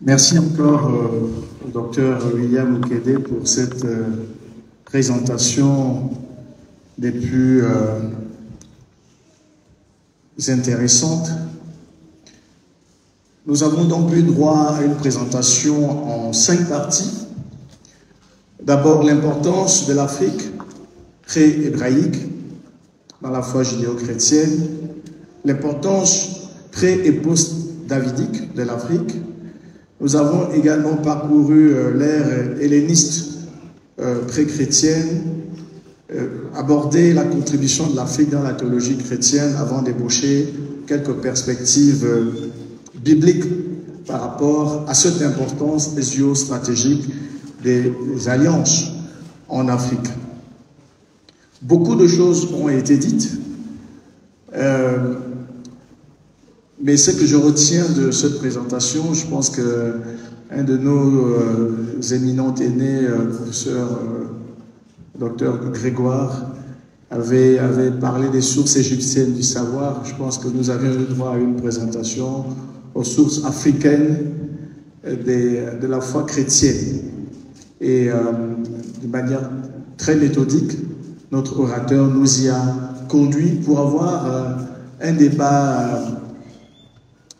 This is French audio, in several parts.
Merci encore au docteur William Okédé pour cette présentation des plus intéressantes. Nous avons donc eu droit à une présentation en 5 parties. D'abord, l'importance de l'Afrique pré-hébraïque dans la foi judéo-chrétienne, l'importance pré- et post-davidique de l'Afrique. Nous avons également parcouru l'ère helléniste pré-chrétienne, abordé la contribution de l'Afrique dans la théologie chrétienne avant d'ébaucher quelques perspectives bibliques par rapport à cette importance géostratégique des alliances en Afrique. Beaucoup de choses ont été dites, mais ce que je retiens de cette présentation, je pense qu'un de nos éminents aînés, professeur docteur Grégoire, avait parlé des sources égyptiennes du savoir. Je pense que nous avions eu droit à une présentation aux sources africaines de la foi chrétienne. Et de manière très méthodique, notre orateur nous y a conduit pour avoir un débat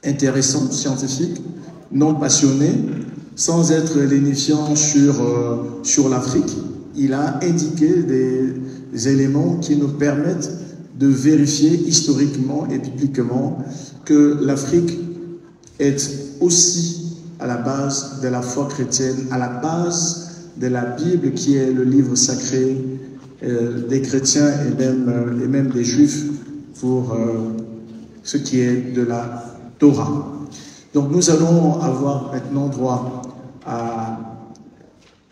intéressant, scientifique, non passionné, sans être lénifiant sur l'Afrique. Il a indiqué des éléments qui nous permettent de vérifier historiquement et bibliquement que l'Afrique est aussi à la base de la foi chrétienne, à la base de la Bible qui est le livre sacré des chrétiens et même des juifs pour ce qui est de la Torah. Donc nous allons avoir maintenant droit à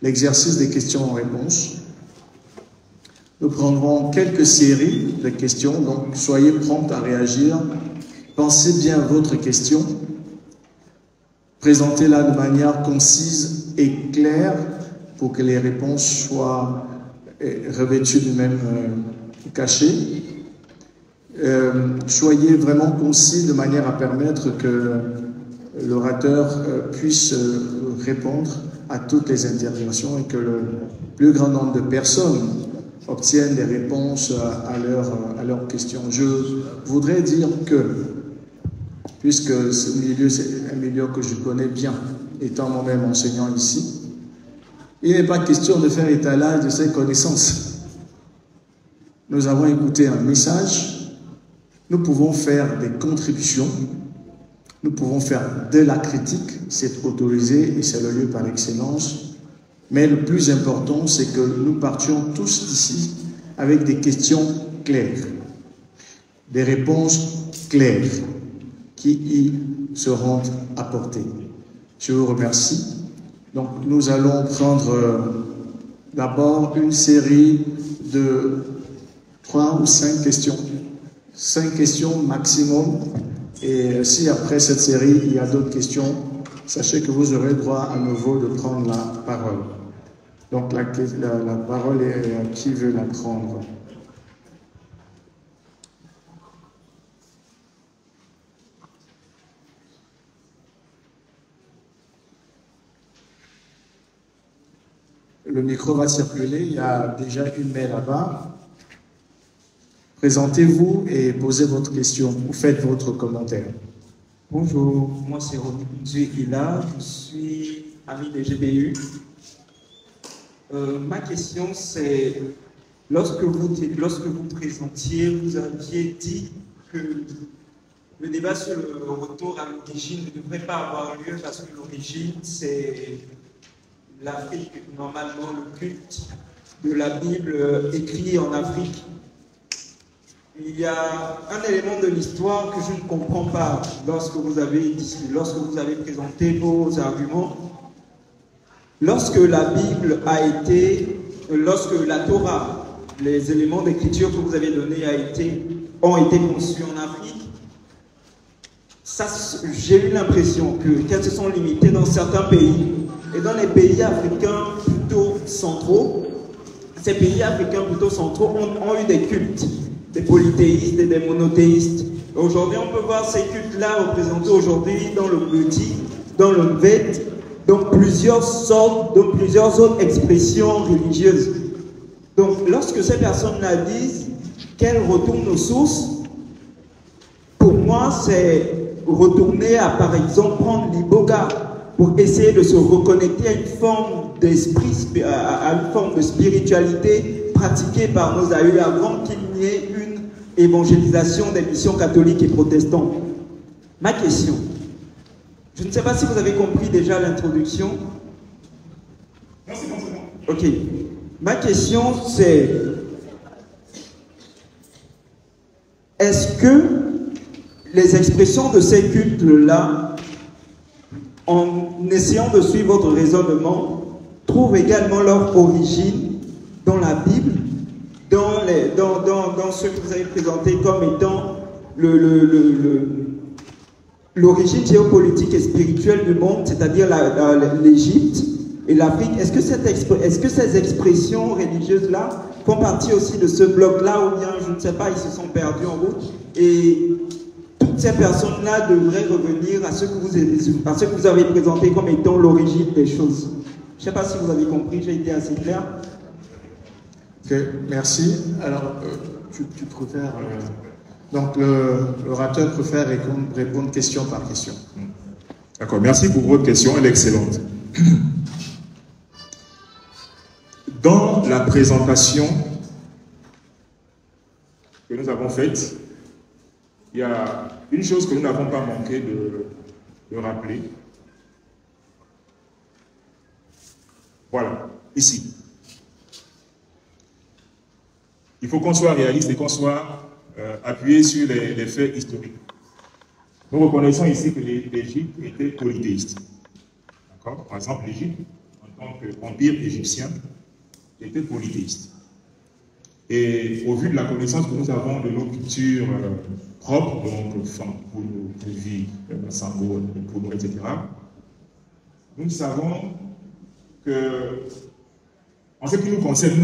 l'exercice des questions-réponses. Nous prendrons quelques séries de questions, donc soyez prompts à réagir. Pensez bien à votre question. Présentez-la de manière concise et claire pour que les réponses soient revêtues du même cachet. Soyez vraiment concis de manière à permettre que l'orateur puisse répondre à toutes les interventions et que le plus grand nombre de personnes obtiennent des réponses à leurs questions. Je voudrais dire que, puisque ce milieu, c'est un milieu que je connais bien, étant moi-même enseignant ici, il n'est pas question de faire étalage de ces connaissances. Nous avons écouté un message, nous pouvons faire des contributions, nous pouvons faire de la critique, c'est autorisé et c'est le lieu par excellence. Mais le plus important, c'est que nous partions tous d'ici avec des questions claires, des réponses claires qui y seront apportées. Je vous remercie. Donc nous allons prendre d'abord une série de 3 ou 5 questions. 5 questions maximum. Et si après cette série, il y a d'autres questions, sachez que vous aurez droit à nouveau de prendre la parole. Donc la parole est à qui veut la prendre. Le micro va circuler, il y a déjà une main là-bas. Présentez-vous et posez votre question ou faites votre commentaire. Bonjour, moi c'est Rodrigue Hila, je suis ami des GBU. Ma question c'est, lorsque vous présentiez, vous aviez dit que le débat sur le retour à l'origine ne devrait pas avoir lieu parce que l'origine c'est l'Afrique, normalement le culte de la Bible écrit en Afrique. Il y a un élément de l'histoire que je ne comprends pas lorsque vous avez présenté vos arguments. Lorsque la Bible lorsque la Torah, les éléments d'écriture que vous avez donnés ont été conçus en Afrique, j'ai eu l'impression qu'elles se sont limitées dans certains pays. Et dans les pays africains plutôt centraux, ces pays africains plutôt centraux ont eu des cultes, des polythéistes et des monothéistes. Aujourd'hui, on peut voir ces cultes-là représentés aujourd'hui dans le petit, dans le Vêt, donc plusieurs sortes, donc plusieurs autres expressions religieuses. Donc, lorsque ces personnes-là disent qu'elles retournent aux sources, pour moi, c'est retourner à, par exemple, prendre l'iboga pour essayer de se reconnecter à une forme d'esprit, à une forme de spiritualité pratiquée par nos aïeux avant qu'il n'y ait une évangélisation des missions catholiques et protestantes. Ma question, je ne sais pas si vous avez compris déjà l'introduction. Non, c'est bon, c'est bon. Ok. Ma question, c'est est-ce que les expressions de ces cultes-là, en essayant de suivre votre raisonnement, trouvent également leur origine dans la Bible, dans ce que vous avez présenté comme étant l'origine géopolitique et spirituelle du monde, c'est-à-dire l'Égypte et l'Afrique. Est-ce que ces expressions religieuses-là font partie aussi de ce bloc-là, ou bien, je ne sais pas, ils se sont perdus en route, et toutes ces personnes-là devraient revenir à ce que vous avez présenté comme étant l'origine des choses? Je ne sais pas si vous avez compris, j'ai été assez clair. Ok, merci. Alors, tu préfères... donc, l'orateur préfère répondre question par question. D'accord, merci pour votre question, elle est excellente. Dans la présentation que nous avons faite, il y a une chose que nous n'avons pas manqué de rappeler. Voilà, ici. Il faut qu'on soit réaliste et qu'on soit appuyé sur les faits historiques. Nous reconnaissons ici que l'Égypte était polythéiste. D'accord? Par exemple, l'Égypte, en tant qu'empire égyptien, était polythéiste. Et au vu de la connaissance que nous avons de nos cultures propres, donc Fankoulou, Pouvi, Sango, Pounou, etc., nous savons que, en ce qui nous concerne,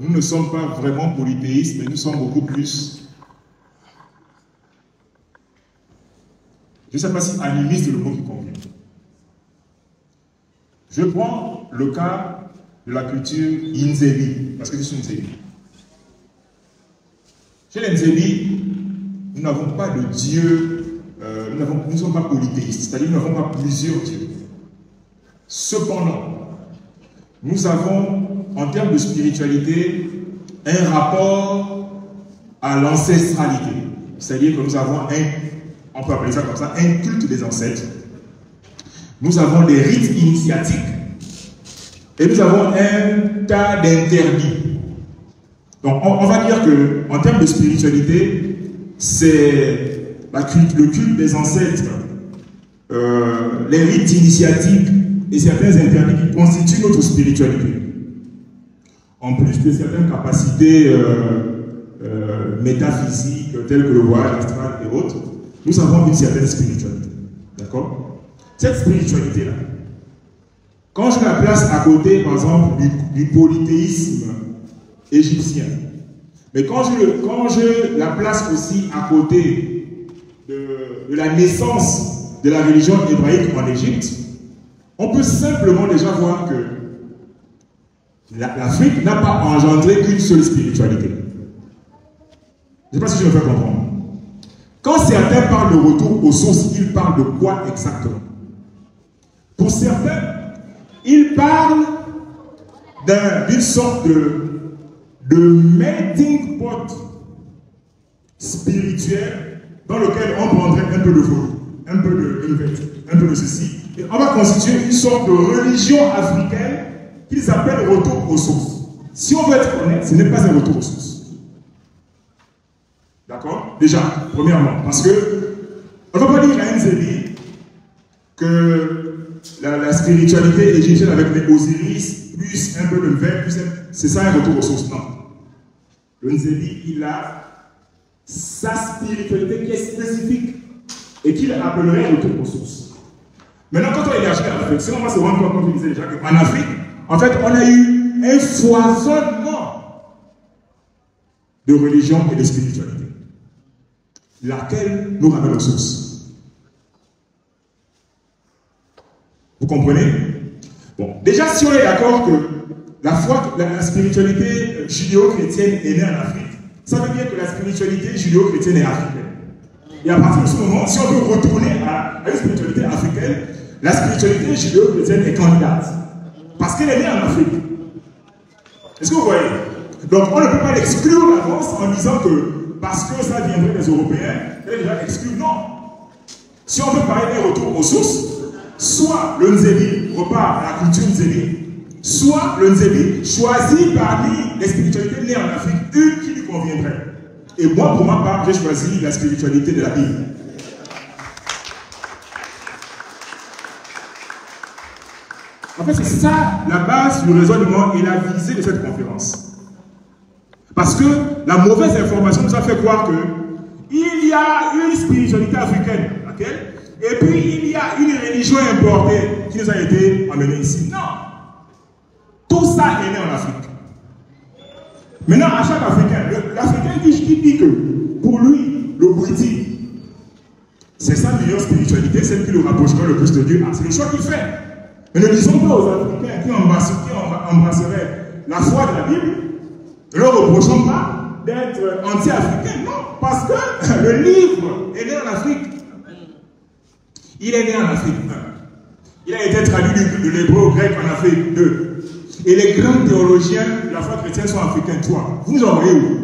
nous ne sommes pas vraiment polythéistes, mais nous sommes beaucoup plus, je ne sais pas si animiste est le mot qui convient. Je prends le cas de la culture Inzéli, parce que je suis Inzéli. Chez les Nzéli, nous n'avons pas de Dieu, nous ne sommes pas polythéistes, c'est-à-dire nous n'avons pas plusieurs dieux. Cependant, nous avons, en termes de spiritualité, un rapport à l'ancestralité. C'est-à-dire que nous avons on peut appeler ça comme ça, un culte des ancêtres. Nous avons des rites initiatiques et nous avons un tas d'interdits. Donc on va dire qu'en termes de spiritualité, c'est le culte des ancêtres, les rites initiatiques et certains interdits qui constituent notre spiritualité. En plus de certaines capacités métaphysiques telles que le voyage astral et autres, nous avons une certaine spiritualité. D'accord? Cette spiritualité-là, quand je la place à côté, par exemple, du polythéisme égyptien, mais quand je la place aussi à côté de la naissance de la religion hébraïque en Égypte, on peut simplement déjà voir que l'Afrique n'a pas engendré qu'une seule spiritualité. Je ne sais pas si je me fais comprendre. Quand certains parlent de retour aux sources, ils parlent de quoi exactement? Pour certains, ils parlent d'une sorte de melting pot spirituel dans lequel on prendrait un peu de vodou, un peu de ceci, et on va constituer une sorte de religion africaine qu'ils appellent retour aux sources. Si on veut être honnête, ce n'est pas un retour aux sources. D'accord? Déjà, premièrement, parce que on ne va pas dire à Nzéli que la spiritualité égyptienne avec les Osiris, plus un peu de verre, c'est ça un retour aux sources. Non. Le Nzéli, il a sa spiritualité qui est spécifique et qu'il appellerait retour aux sources. Maintenant, quand on élargit à l'Afrique, sinon on va se rendre compte, comme je disais déjà, qu'en Afrique, en fait, on a eu un foisonnement de religion et de spiritualité, laquelle nous ramène aux sources. Vous comprenez? Bon, déjà, si on est d'accord que la foi, la spiritualité judéo-chrétienne est née en Afrique, ça veut dire que la spiritualité judéo-chrétienne est africaine. Et à partir de ce moment, si on veut retourner à une spiritualité africaine, la spiritualité judéo-chrétienne est candidate. Parce qu'elle est née en Afrique. Est-ce que vous voyez? Donc on ne peut pas l'exclure d'avance en disant que parce que ça viendrait des Européens, elle est déjà exclue. Non. Si on veut parler d'un retour aux sources, soit le Nzébi repart à la culture Nzébi, soit le Nzébi choisit parmi les spiritualités nées en Afrique une qui lui conviendrait. Et moi, pour ma part, j'ai choisi la spiritualité de la Bible. En fait, c'est ça la base du raisonnement et la visée de cette conférence. Parce que la mauvaise information nous a fait croire qu'il y a une spiritualité africaine, laquelle, et puis il y a une religion importée qui nous a été amenée ici. Non! Tout ça est né en Afrique. Maintenant, à chaque Africain, l'Africain qui dit que pour lui, le bouddhisme, c'est sa meilleure spiritualité, celle qui le rapprochera le plus de Dieu. Ah, c'est le choix qu'il fait. Mais ne disons pas aux Africains qui embrasseraient la foi de la Bible, ne leur reprochons pas d'être anti-africains. Non, parce que le livre est né en Afrique. Il est né en Afrique 1. Il a été traduit de l'hébreu au grec en Afrique 2. Et les grands théologiens de la foi chrétienne sont africains 3. Vous nous envoyez où?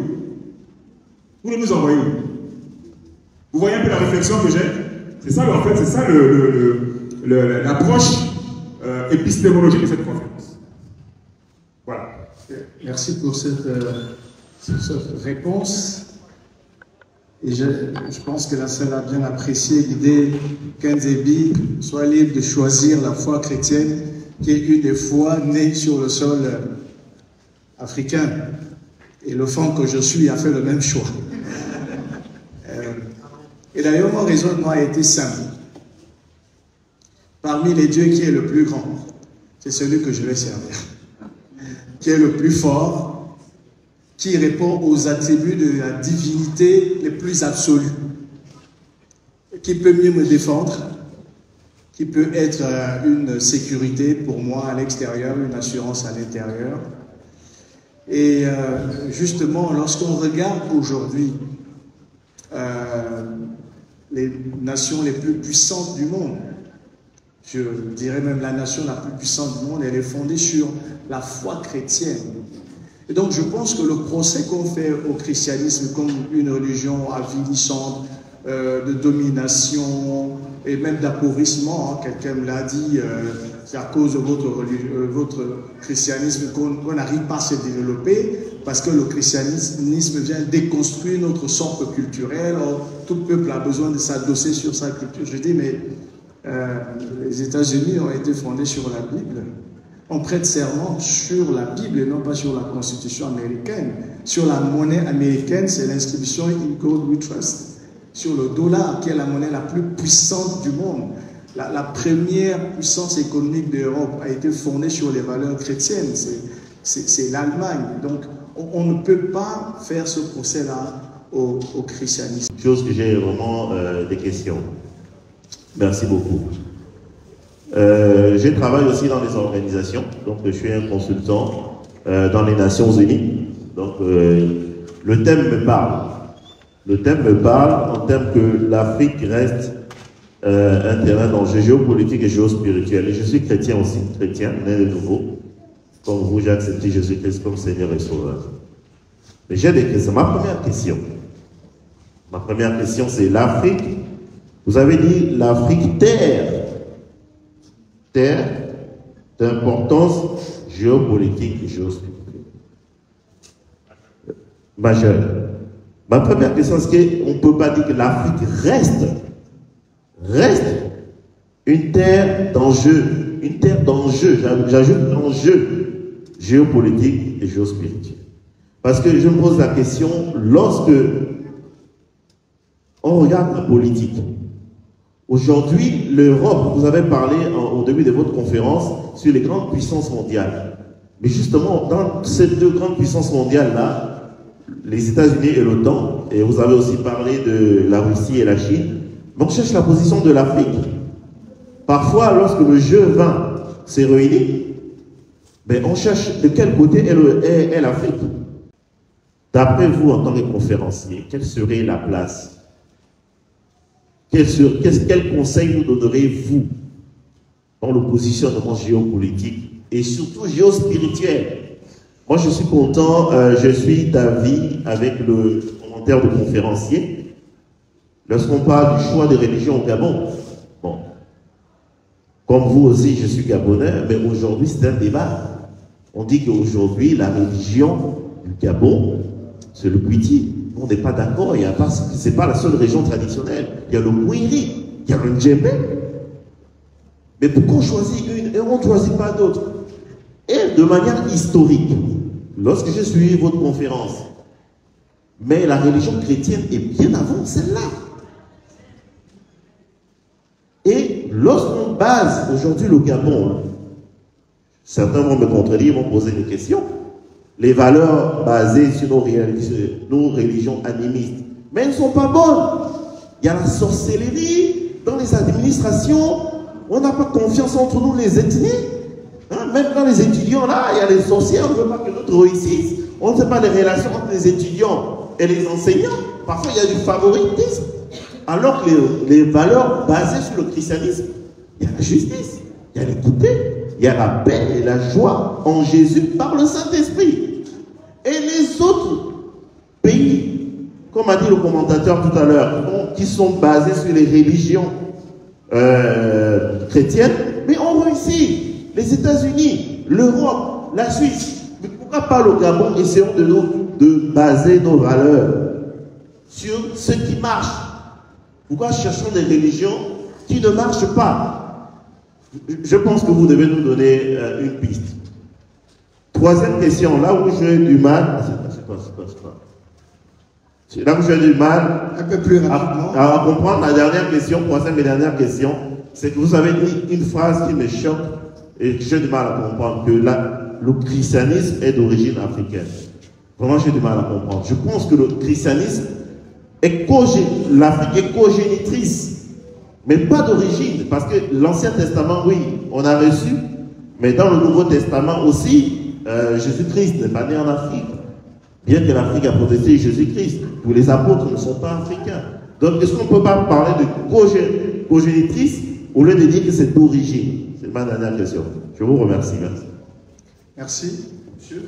Vous nous envoyez où? Vous voyez un peu la réflexion que j'ai? C'est ça, en fait, c'est ça l'approche épistémologique de cette conférence. Voilà. Merci pour cette réponse. Et je pense que la salle a bien apprécié l'idée qu'un Nzébi soit libre de choisir la foi chrétienne qui est une des fois née sur le sol africain. Et le fond que je suis a fait le même choix. Et d'ailleurs, mon raisonnement a été simple. Parmi les dieux, qui est le plus grand? C'est celui que je vais servir. Qui est le plus fort, qui répond aux attributs de la divinité les plus absolus. Qui peut mieux me défendre, qui peut être une sécurité pour moi à l'extérieur, une assurance à l'intérieur. Et justement, lorsqu'on regarde aujourd'hui les nations les plus puissantes du monde, je dirais même la nation la plus puissante du monde, elle est fondée sur la foi chrétienne. Et donc je pense que le procès qu'on fait au christianisme comme une religion avilissante, de domination et même d'appauvrissement, hein, quelqu'un me l'a dit, c'est à cause de votre christianisme qu'on n'arrive pas à se développer, parce que le christianisme vient déconstruire notre socle culturel. Or, tout peuple a besoin de s'adosser sur sa culture. Je dis, mais les États-Unis ont été fondés sur la Bible. On prête serment sur la Bible et non pas sur la Constitution américaine. Sur la monnaie américaine, c'est l'inscription In God We Trust. Sur le dollar, qui est la monnaie la plus puissante du monde. La première puissance économique d'Europe a été fondée sur les valeurs chrétiennes. C'est l'Allemagne. Donc, on ne peut pas faire ce procès-là au christianisme. Chose que j'ai vraiment des questions. Merci beaucoup. Je travaille aussi dans les organisations. Donc, je suis un consultant dans les Nations Unies. Donc, le thème me parle. Le thème me parle en termes que l'Afrique reste un terrain d'enjeu géopolitique et géospirituel. Et je suis chrétien aussi, chrétien, né de nouveau. Comme vous, j'ai accepté Jésus-Christ comme Seigneur et Sauveur. Mais j'ai des questions. Ma première question, c'est l'Afrique. Vous avez dit l'Afrique terre d'importance géopolitique et géospirituelle majeure. Ma première question, c'est qu'on ne peut pas dire que l'Afrique reste une terre d'enjeu, j'ajoute d'enjeu géopolitique et géospirituel. Parce que je me pose la question, lorsque on regarde la politique, aujourd'hui, l'Europe, vous avez parlé au début de votre conférence sur les grandes puissances mondiales. Mais justement, dans ces deux grandes puissances mondiales-là, les États-Unis et l'OTAN, et vous avez aussi parlé de la Russie et la Chine, mais on cherche la position de l'Afrique. Parfois, lorsque le G20 s'est réuni, ben, on cherche de quel côté est l'Afrique. D'après vous, en tant que conférencier, quelle serait la place? Quel conseil nous donnerez-vous dans le positionnement géopolitique et surtout géospirituel? Moi, je suis content, je suis d'avis avec le commentaire de conférencier. Lorsqu'on parle du choix des religions au Gabon, bon, comme vous aussi, je suis gabonais, mais aujourd'hui, c'est un débat. On dit qu'aujourd'hui, la religion du Gabon, c'est le Kwiti. On n'est pas d'accord, ce n'est pas la seule région traditionnelle. Il y a le Mouiri, il y a le Djembe. Mais pourquoi on choisit une et on ne choisit pas d'autres? Et de manière historique, lorsque j'ai suivi votre conférence, mais la religion chrétienne est bien avant celle-là. Et lorsqu'on base aujourd'hui le Gabon, certains vont me contredire, vont poser des questions, les valeurs basées sur nos religions animistes, mais elles ne sont pas bonnes. Il y a la sorcellerie dans les administrations, on n'a pas confiance entre nous les ethnies. Hein? Même dans les étudiants, là, il y a les sorcières, on ne veut pas que d'autres réussissent. On ne sait pas les relations entre les étudiants et les enseignants. Parfois, il y a du favoritisme. Alors que les valeurs basées sur le christianisme, il y a la justice, il y a l'équité, il y a la paix et la joie en Jésus par le Saint-Esprit. Et les autres pays, comme a dit le commentateur tout à l'heure, qui sont basés sur les religions chrétiennes, mais ont réussi. Les États-Unis, l'Europe, la Suisse. Mais pourquoi pas le Gabon? Essayons de baser nos valeurs sur ce qui marche. Pourquoi cherchons des religions qui ne marchent pas? Je pense que vous devez nous donner une piste. Troisième question, là où j'ai du mal, là où j'ai du mal un peu plus rapidement à comprendre la dernière question, troisième et dernière question, c'est que vous avez dit une phrase qui me choque et que j'ai du mal à comprendre, que le christianisme est d'origine africaine. Vraiment, j'ai du mal à comprendre. Je pense que le christianisme l'Afrique est cogénitrice, mais pas d'origine, parce que l'Ancien Testament, oui, on a reçu, mais dans le Nouveau Testament aussi, Jésus-Christ n'est pas né en Afrique, bien que l'Afrique a protesté Jésus-Christ. Tous les apôtres ne sont pas africains. Donc, est-ce qu'on ne peut pas parler de cogénitrice au lieu de dire que c'est d'origine? C'est ma dernière question. Je vous remercie. Merci. Merci. Monsieur.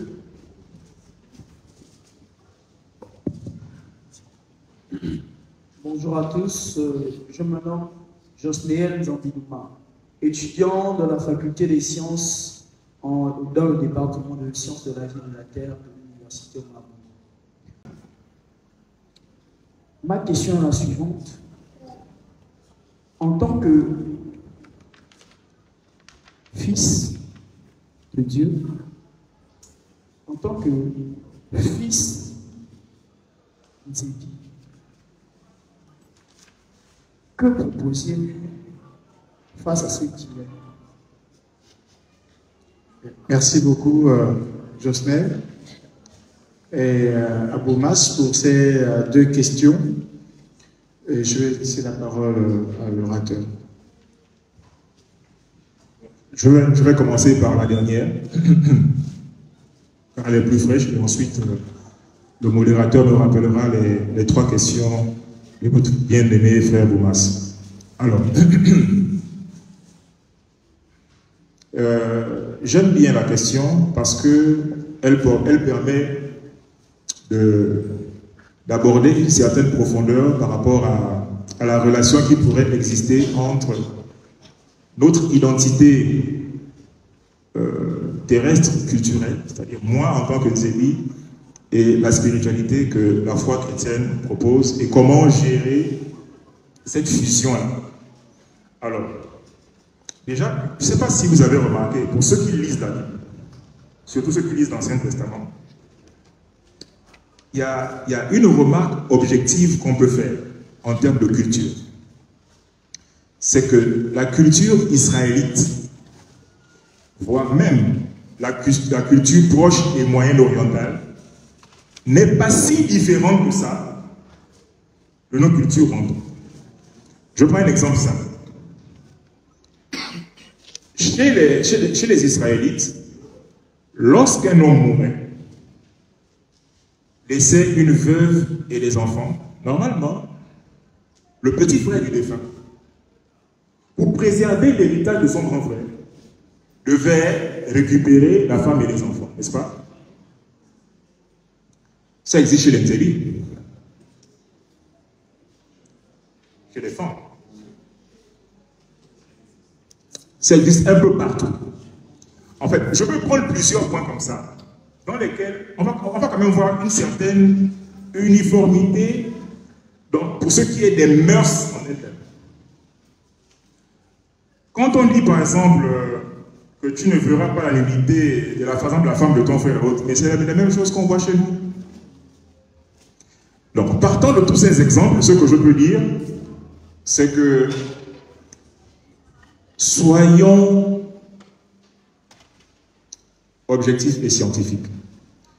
Bonjour à tous, je me nomme Josnéel Zambinouma, étudiant de la faculté des sciences dans le département de sciences de la vie de la Terre de l'Université Omar. Ma question est la suivante. En tant que fils de Dieu, en tant que fils de Zébi, que proposez-vous face à ce dilemme? Merci beaucoup, Josnel et Aboumas, pour ces deux questions. Et je vais laisser la parole à l'orateur. Je vais commencer par la dernière, car elle est plus fraîche, et ensuite le modérateur me rappellera les trois questions de votre bien-aimé frère Boumas. Alors, j'aime bien la question parce qu'elle permet d'aborder une certaine profondeur par rapport à la relation qui pourrait exister entre notre identité terrestre, culturelle, c'est-à-dire moi en tant que Zébi, et la spiritualité que la foi chrétienne propose, et comment gérer cette fusion-là. Alors, déjà, je ne sais pas si vous avez remarqué, pour ceux qui lisent la Bible, surtout ceux qui lisent l'Ancien Testament, il y a une remarque objective qu'on peut faire en termes de culture. C'est que la culture israélite, voire même la culture proche et moyenne-orientale, n'est pas si différente que ça de nos cultures rwandaise. Je prends un exemple simple. Chez les Israélites, lorsqu'un homme mourait, laissait une veuve et des enfants, normalement, le petit frère du défunt, pour préserver l'héritage de son grand frère, devait récupérer la femme et les enfants, n'est-ce pas? Ça existe chez les Mzéli, chez les femmes. Ça existe un peu partout. En fait, je peux prendre plusieurs points comme ça, dans lesquels on va quand même voir une certaine uniformité pour ce qui est des mœurs en elles-mêmes. Quand on dit par exemple que tu ne verras pas la nudité de la femme de ton frère et autre, mais c'est la même chose qu'on voit chez nous. Donc, partant de tous ces exemples, ce que je peux dire, c'est que soyons objectifs et scientifiques.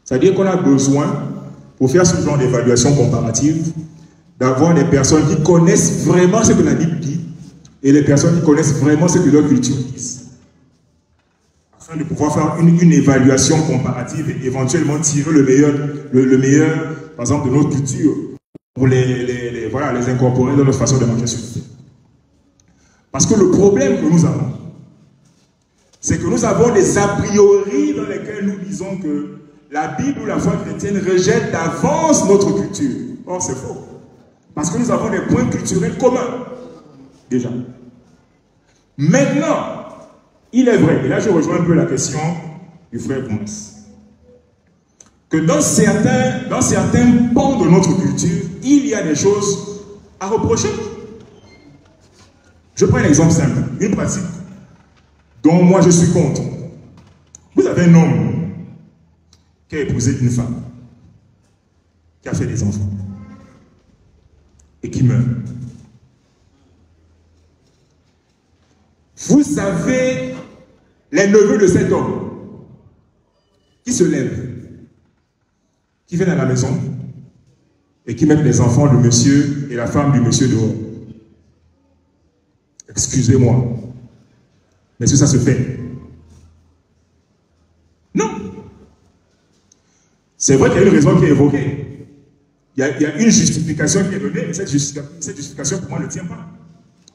C'est-à-dire qu'on a besoin, pour faire ce genre d'évaluation comparative, d'avoir des personnes qui connaissent vraiment ce que la Bible dit et les personnes qui connaissent vraiment ce que leur culture dit. Afin de pouvoir faire une évaluation comparative et éventuellement tirer le meilleur, par exemple, de notre culture pour les incorporer dans notre façon de manger sur terre. Parce que le problème que nous avons, c'est que nous avons des a priori dans lesquels nous disons que la Bible ou la foi chrétienne rejette d'avance notre culture. Or, c'est faux. Parce que nous avons des points culturels communs, déjà. Maintenant, il est vrai, et là je rejoins un peu la question du frère Boumas, que dans certains pans de notre culture, il y a des choses à reprocher. Je prends un exemple simple, une pratique dont moi je suis contre. Vous avez un homme qui a épousé une femme, qui a fait des enfants, et qui meurt. Vous avez les neveux de cet homme qui se lèvent, qui viennent à la maison et qui mettent les enfants du monsieur et la femme du monsieur dehors. Excusez-moi, mais est-ce que ça se fait? Non. C'est vrai qu'il y a une raison qui est évoquée. Il y a une justification qui est donnée, mais cette justification pour moi ne tient pas.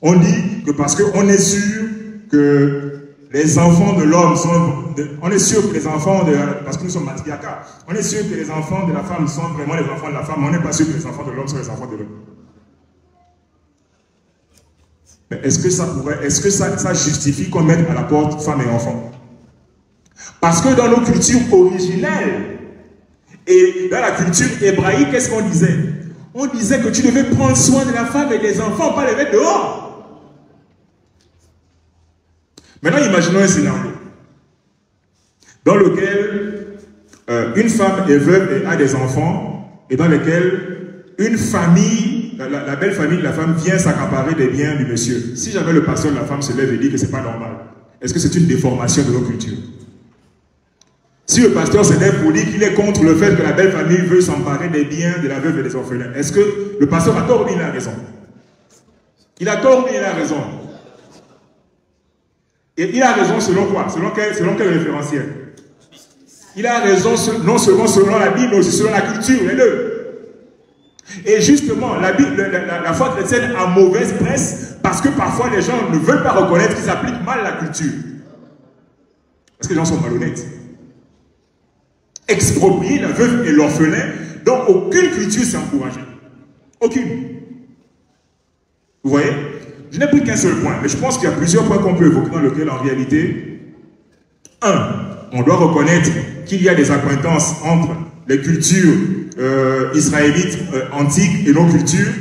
On dit que parce qu'on est sûr que les enfants de l'homme sont... on est sûr que les enfants de... Parce que nous sommes matriarcats. On est sûr que les enfants de la femme sont vraiment les enfants de la femme, mais on n'est pas sûr que les enfants de l'homme sont les enfants de l'homme. Mais est-ce que ça justifie qu'on mette à la porte femme et enfant? Parce que dans nos cultures originelles et dans la culture hébraïque, qu'est-ce qu'on disait? On disait que tu devais prendre soin de la femme et des enfants, pas les mettre dehors. Maintenant, imaginons un scénario dans lequel une femme est veuve et a des enfants, et dans lequel une famille, la belle famille de la femme vient s'accaparer des biens du monsieur. Si jamais le pasteur de la femme se lève et dit que ce n'est pas normal, est-ce que c'est une déformation de nos cultures? Si le pasteur se lève pour dire qu'il est contre le fait que la belle famille veut s'emparer des biens de la veuve et des orphelins, est-ce que le pasteur a tort ou il a raison? Il a tort ou il a raison? Et il a raison selon quoi? Selon quel référentiel? Il a raison non seulement selon la Bible, mais aussi selon la culture, les deux. Et justement, la foi chrétienne a mauvaise presse parce que parfois les gens ne veulent pas reconnaître qu'ils appliquent mal la culture. Parce que les gens sont malhonnêtes. Exproprier la veuve et l'orphelin, dont aucune culture s'est encouragée. Aucune. Vous voyez? Je n'ai pris qu'un seul point, mais je pense qu'il y a plusieurs points qu'on peut évoquer dans lesquels, en réalité, on doit reconnaître qu'il y a des accointances entre les cultures israélites antiques et nos cultures.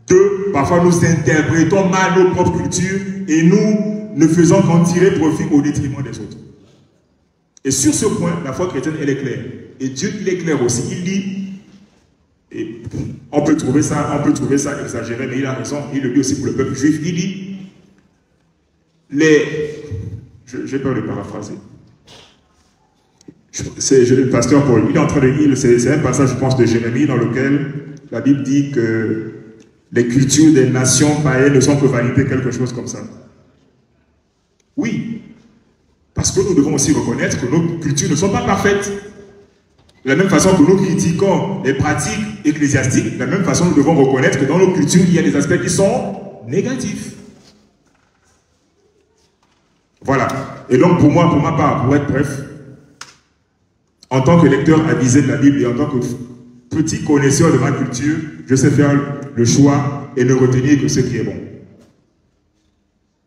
2, parfois nous interprétons mal nos propres cultures et nous ne faisons qu'en tirer profit au détriment des autres. Et sur ce point, la foi chrétienne, elle est claire. Et Dieu, il est clair aussi. Il dit, et on peut trouver ça exagéré, mais il a raison. Il le dit aussi pour le peuple juif. Il dit, j'ai peur de paraphraser. C'est le pasteur Paul. Il est en train de lire, c'est un passage, je pense, de Jérémie, dans lequel la Bible dit que les cultures des nations païennes ne sont que vanité, quelque chose comme ça. Oui, que nous devons aussi reconnaître que nos cultures ne sont pas parfaites. De la même façon que nous critiquons les pratiques ecclésiastiques, de la même façon nous devons reconnaître que dans nos cultures, il y a des aspects qui sont négatifs. Voilà. Et donc pour moi, pour ma part, pour être bref, en tant que lecteur avisé de la Bible et en tant que petit connaisseur de ma culture, je sais faire le choix et ne retenir que ce qui est bon.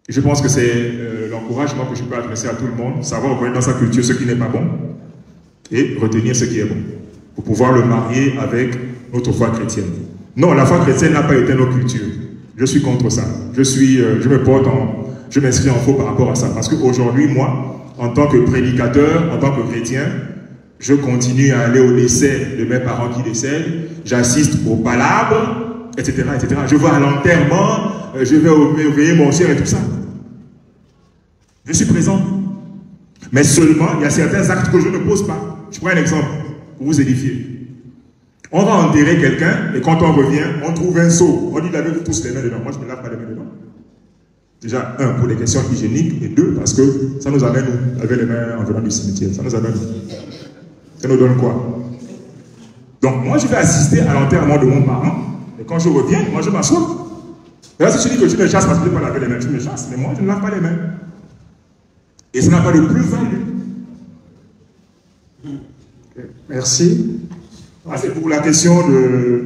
Et je pense que c'est l'encouragement que je peux adresser à tout le monde, savoir reconnaître dans sa culture ce qui n'est pas bon et retenir ce qui est bon, pour pouvoir le marier avec notre foi chrétienne. Non, la foi chrétienne n'a pas été nos cultures. Je suis contre ça. Je m'inscris en faux par rapport à ça. Parce qu'aujourd'hui, moi, en tant que prédicateur, en tant que chrétien, je continue à aller au décès de mes parents qui décèdent, j'assiste aux palabres, etc., etc. Je vais à l'enterrement, je vais veiller mon chien et tout ça. Je suis présent. Mais seulement, il y a certains actes que je ne pose pas. Je prends un exemple pour vous édifier. On va enterrer quelqu'un et quand on revient, on trouve un seau. On dit, lavez-vous tous les mains dedans. Moi, je ne me lave pas les mains dedans. Déjà, un, pour les questions hygiéniques, et deux, parce que ça nous amène à laver les mains en venant du cimetière. Ça nous amène. Ça nous donne quoi? Donc, moi, je vais assister à l'enterrement de mon parent. Et quand je reviens, moi, je m'assois. Et là, si tu dis que tu me chasses parce que tu ne peux pas laver les mains, tu me chasses. Mais moi, je ne lave pas les mains. Et ça n'a pas de plus-value. Merci. Ah, c'est pour la question de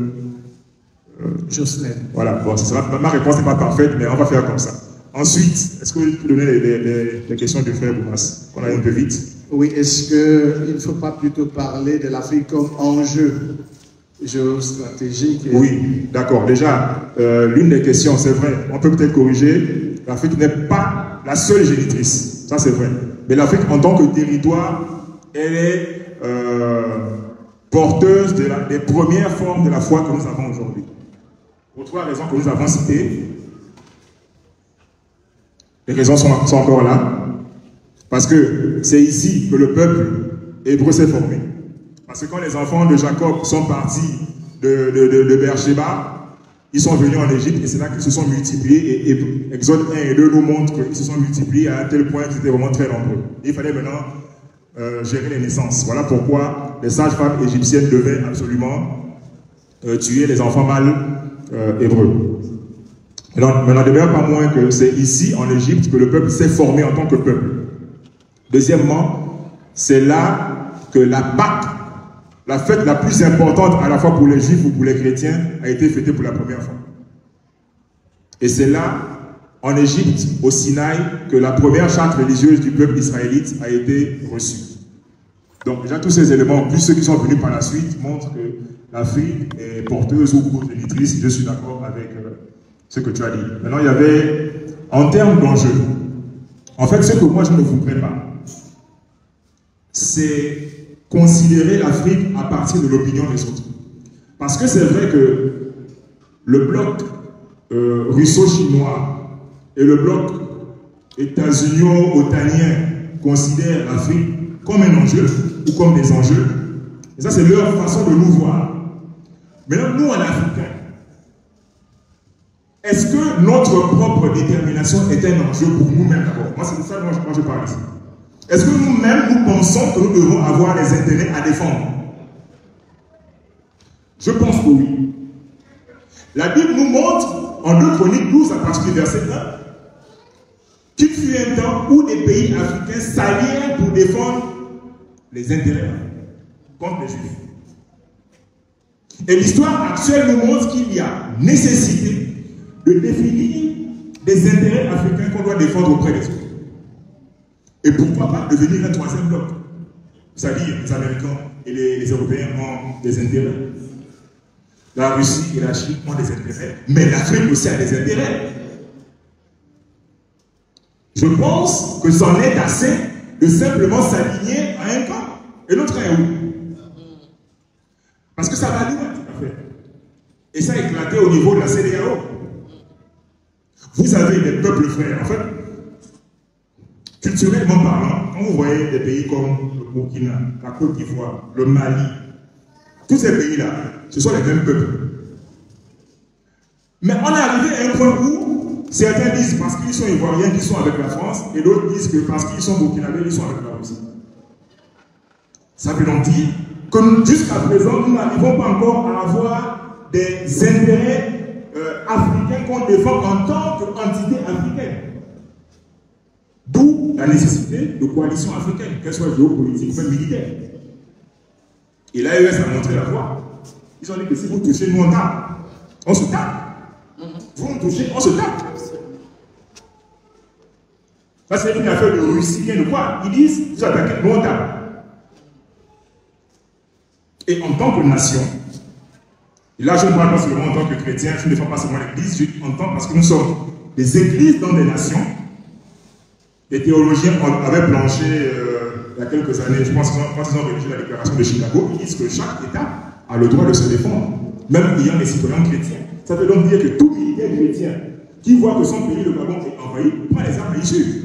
Jocelyn. Voilà, bon, ma réponse n'est pas parfaite, mais on va faire comme ça. Ensuite, est-ce que vous pouvez donner les questions du frère Boumas, qu'on a un peu vite? Oui, est-ce qu'il ne faut pas plutôt parler de l'Afrique comme enjeu géostratégique? Oui, d'accord. Déjà, l'une des questions, c'est vrai, on peut peut-être corriger, l'Afrique n'est pas la seule génitrice, ça c'est vrai. Mais l'Afrique, en tant que territoire, elle est porteuse des premières formes de la foi que nous avons aujourd'hui. Pour trois raisons que nous avons citées. Les raisons sont encore là. Parce que c'est ici que le peuple hébreu s'est formé. Parce que quand les enfants de Jacob sont partis de Beersheba, ils sont venus en Égypte et c'est là qu'ils se sont multipliés. Et Exode 1 et 2 nous montrent qu'ils se sont multipliés à un tel point qu'ils étaient vraiment très nombreux. Et il fallait maintenant gérer les naissances. Voilà pourquoi les sages-femmes égyptiennes devaient absolument tuer les enfants mâles hébreux. Mais n'en demeure pas moins que c'est ici, en Égypte, que le peuple s'est formé en tant que peuple. Deuxièmement, c'est là que la Pâque, la fête la plus importante à la fois pour les Juifs ou pour les chrétiens, a été fêtée pour la première fois. Et c'est là, en Égypte, au Sinaï, que la première charte religieuse du peuple israélite a été reçue. Donc déjà, tous ces éléments, plus ceux qui sont venus par la suite, montrent que l'Afrique est porteuse ou progénitrice. Je suis d'accord avec ce que tu as dit. Maintenant, il y avait, en termes d'enjeux, en fait, ce que moi je ne voudrais pas, c'est considérer l'Afrique à partir de l'opinion des autres. Parce que c'est vrai que le bloc russo-chinois et le bloc états-unio-otanien considèrent l'Afrique comme un enjeu ou comme des enjeux. Et ça, c'est leur façon de nous voir. Maintenant, nous, en Africains, est-ce que notre propre détermination est un enjeu pour nous-mêmes d'abord? Moi, c'est de ça que moi je parle ici. Est-ce que nous-mêmes, nous pensons que nous devons avoir des intérêts à défendre? Je pense que oui. La Bible nous montre, en 2 Chroniques 12, à partir du verset 1, qu'il fut un temps où des pays africains s'allièrent pour défendre les intérêts contre les Juifs. Et l'histoire actuelle nous montre qu'il y a nécessité de définir des intérêts africains qu'on doit défendre auprès des autres. Et pourquoi pas devenir un troisième bloc? C'est-à-dire les Américains et les Européens ont des intérêts. La Russie et la Chine ont des intérêts. Mais l'Afrique aussi a des intérêts. Je pense que c'en est assez de simplement s'aligner à un camp. Et l'autre est où? Parce que ça va loin, tout à fait. Et ça a éclaté au niveau de la CEDEAO. Vous avez des peuples frères. En fait, culturellement parlant, quand vous voyez des pays comme le Burkina, la Côte d'Ivoire, le Mali, tous ces pays-là, ce sont les mêmes peuples. Mais on est arrivé à un point où Certains disent parce qu'ils sont ivoiriens qu'ils sont avec la France, et d'autres disent que parce qu'ils sont burkinabés, ils sont avec la Russie. Ça veut donc dire que jusqu'à présent, nous n'arrivons pas encore à avoir des intérêts africains qu'on défend en tant qu'entité africaine. D'où la nécessité de coalitions africaines, qu'elles soient géopolitiques ou même militaires. Et l'AES a montré la voie. Ils ont dit que si vous touchez, nous on tape. On se tape. Vous nous touchez, on se tape. Ça, c'est une affaire de Russiens de quoi? Ils disent, vous attaquez, nous on tape. Et en tant que nation, et là je ne parle pas seulement en tant que chrétien, je ne défends pas seulement l'église, je entends parce que nous sommes des églises dans des nations. Les théologiens avaient planché il y a quelques années, je pense quand ils ont rédigé la déclaration de Chicago, ils disent que chaque État a le droit de se défendre, même ayant des citoyens chrétiens. Ça veut donc dire que tout militaire chrétien qui voit que son pays, le Gabon, est envahi, prend les armes et il tue.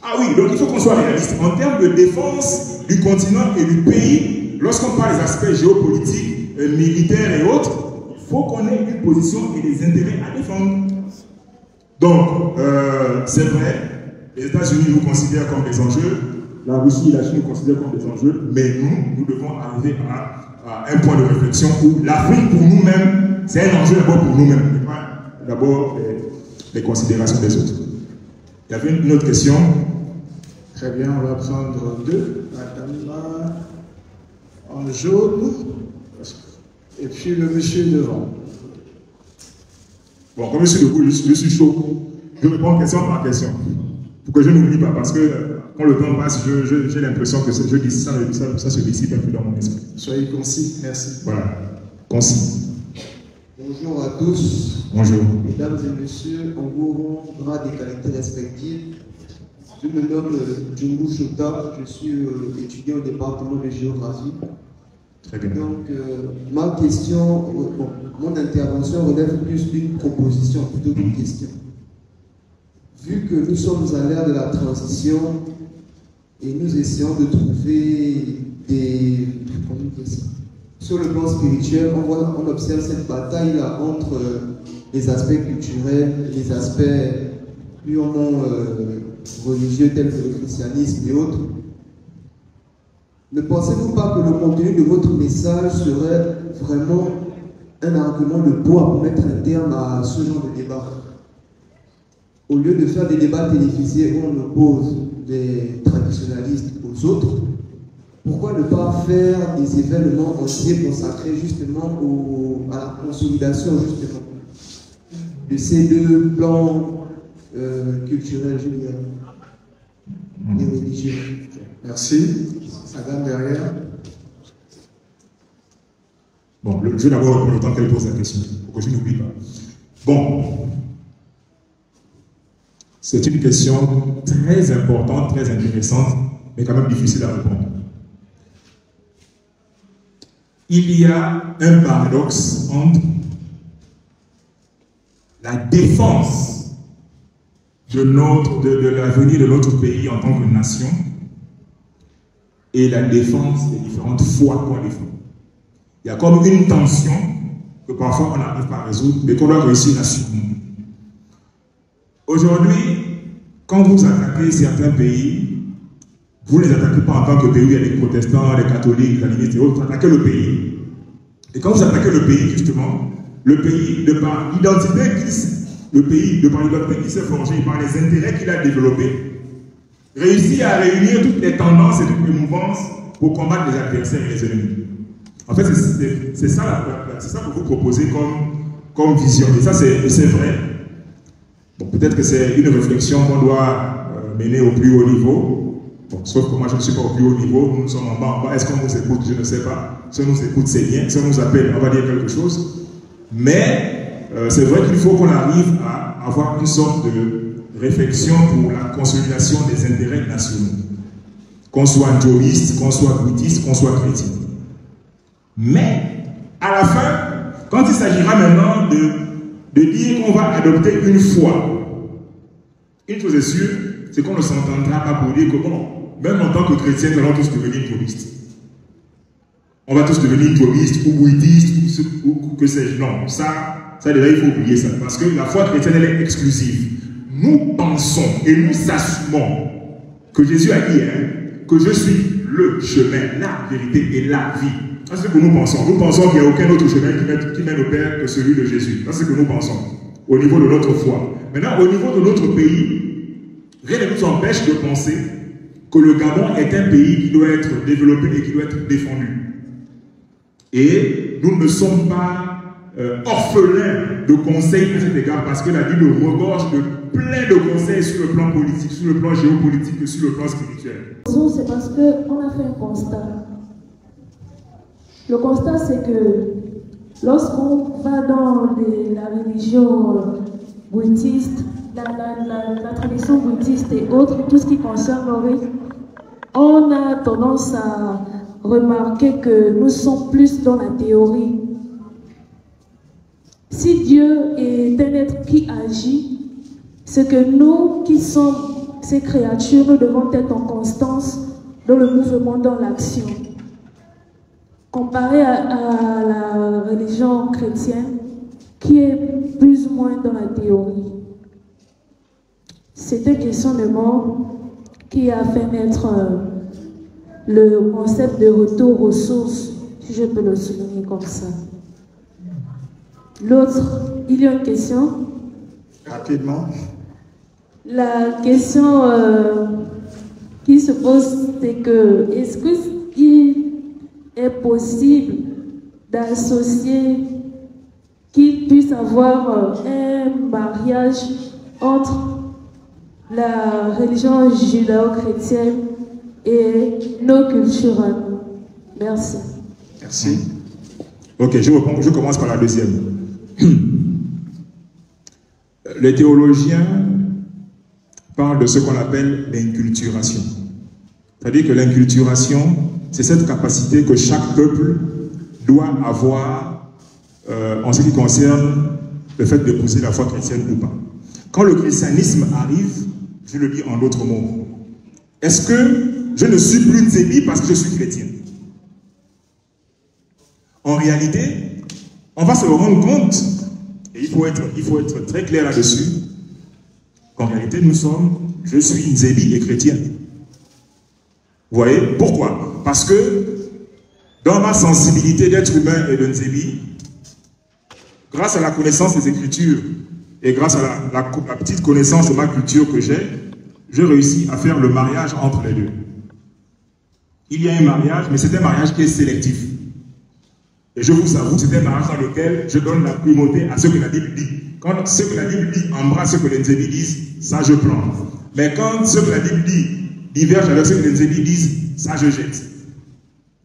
Ah oui, donc il faut qu'on soit réaliste. En termes de défense du continent et du pays, lorsqu'on parle des aspects géopolitiques, militaires et autres, il faut qu'on ait une position et des intérêts à défendre. Donc, c'est vrai, les États-Unis nous considèrent comme des enjeux, la Russie et la Chine nous considèrent comme des enjeux, mais nous devons arriver à un point de réflexion où l'Afrique pour nous-mêmes, c'est un enjeu d'abord pour nous-mêmes, pas d'abord les considérations des autres. Il y avait une autre question. Très bien, on va prendre deux. Madame là, en jaune, et puis le monsieur devant. Bon, comme je suis debout, je suis chaud. Je réponds question par question. Pour que je n'oublie pas, parce que quand le temps passe, j'ai l'impression que je dis ça se dissipe un peu dans mon esprit. Soyez concis, merci. Voilà, concis. Bonjour à tous. Bonjour. Mesdames et messieurs, en vos rangs des qualités respectives, je me nomme Djungu Chota, je suis étudiant au département de géographie. Très bien. Donc, ma question, mon intervention relève plus d'une proposition plutôt qu'une question. Vu que nous sommes à l'ère de la transition et nous essayons de trouver des... Comment dire ça? Sur le plan spirituel, on observe cette bataille-là entre les aspects culturels, les aspects purement religieux tels que le christianisme et autres. Ne pensez-vous pas que le contenu de votre message serait vraiment un argument de poids pour mettre un terme à ce genre de débat? Au lieu de faire des débats télévisés où on oppose les traditionalistes aux autres, pourquoi ne pas faire des événements entiers consacrés justement à la consolidation justement de ces deux plans culturels, je dirais, et religieux? Merci. Madame derrière. Bon, je vais d'abord répondre le temps qu'elle pose la question, pour que je n'oublie pas. Bon, c'est une question très importante, très intéressante, mais quand même difficile à répondre. Il y a un paradoxe entre la défense de l'avenir de notre pays en tant que nation et la défense des différentes foi qu'on défend. Il y a comme une tension que parfois on n'arrive pas à résoudre, mais qu'on doit réussir à surmonter. Aujourd'hui, quand vous attaquez certains pays, vous ne les attaquez pas en tant que pays où il y a des protestants, des catholiques, des animistes et autres, vous attaquez le pays. Et quand vous attaquez le pays, justement, le pays, de par l'identité qui s'est forgé, par les intérêts qu'il a développés, réussit à réunir toutes les tendances et toutes les mouvances pour combattre les adversaires et les ennemis. En fait, c'est ça que vous proposez comme vision. Et ça, c'est vrai. Bon, peut-être que c'est une réflexion qu'on doit mener au plus haut niveau. Bon, sauf que moi, je ne suis pas au plus haut niveau. Nous sommes en bas. Est-ce qu'on nous écoute? Je ne sais pas. Si on nous écoute, c'est bien. Si on nous appelle, on va dire quelque chose. Mais c'est vrai qu'il faut qu'on arrive à avoir une sorte de réflexion pour la consolidation des intérêts nationaux. Qu'on soit ndjoliste, qu'on soit bouddhiste, qu'on soit chrétien. Mais, à la fin, quand il s'agira maintenant de dire qu'on va adopter une foi, une chose est sûre, c'est qu'on ne s'entendra pas pour dire que, bon, même en tant que chrétien, nous allons tous devenir ndjolistes. On va tous devenir ndjolistes ou bouddhistes ou que sais-je. Non, ça, ça déjà il faut oublier ça, parce que la foi chrétienne elle est exclusive. Nous pensons et nous assumons que Jésus a dit que je suis le chemin, la vérité et la vie. C'est ce que nous pensons. Nous pensons qu'il n'y a aucun autre chemin qui mène au Père que celui de Jésus. C'est ce que nous pensons au niveau de notre foi. Maintenant, au niveau de notre pays, rien ne nous empêche de penser que le Gabon est un pays qui doit être développé et qui doit être défendu. Et nous ne sommes pas orphelins de conseils à cet égard, parce que la Bible regorge de plein de conseils sur le plan politique, sur le plan géopolitique et sur le plan spirituel. C'est parce qu'on a fait un constat. Le constat, c'est que lorsqu'on va dans la religion bouddhiste, la tradition bouddhiste et autres, tout ce qui concerne le rythme, on a tendance à remarquer que nous sommes plus dans la théorie. Si Dieu est un être qui agit, c'est que nous qui sommes ces créatures, nous devons être en constance dans le mouvement, dans l'action. Comparé à la religion chrétienne, qui est plus ou moins dans la théorie. C'est un questionnement qui a fait naître le concept de retour aux sources, si je peux le souligner comme ça. L'autre, il y a une question? Rapidement. La question qui se pose, c'est que est-ce qu'il est possible d'associer qu'il puisse avoir un mariage entre la religion judéo-chrétienne et nos cultures? Merci. Merci. Ok, je commence par la deuxième. Les théologiens parlent de ce qu'on appelle l'inculturation. C'est-à-dire que l'inculturation, c'est cette capacité que chaque peuple doit avoir en ce qui concerne le fait d'épouser la foi chrétienne ou pas. Quand le christianisme arrive, je le dis en d'autres mots, est-ce que je ne suis plus Nzébi parce que je suis chrétien? En réalité, on va se rendre compte, et il faut être très clair là-dessus, qu'en réalité, je suis Nzébi et chrétien. Vous voyez? Pourquoi? Parce que dans ma sensibilité d'être humain et de Nzébi, grâce à la connaissance des Écritures et grâce à la petite connaissance de ma culture que j'ai réussi à faire le mariage entre les deux. Il y a un mariage, mais c'est un mariage qui est sélectif. Et je vous avoue, c'est un mariage dans lequel je donne la primauté à ce que la Bible dit. Quand ce que la Bible dit embrasse ce que les Nzébi disent, ça je prends. Mais quand ce que la Bible dit diverge avec ce que les Nzébi disent, ça je jette.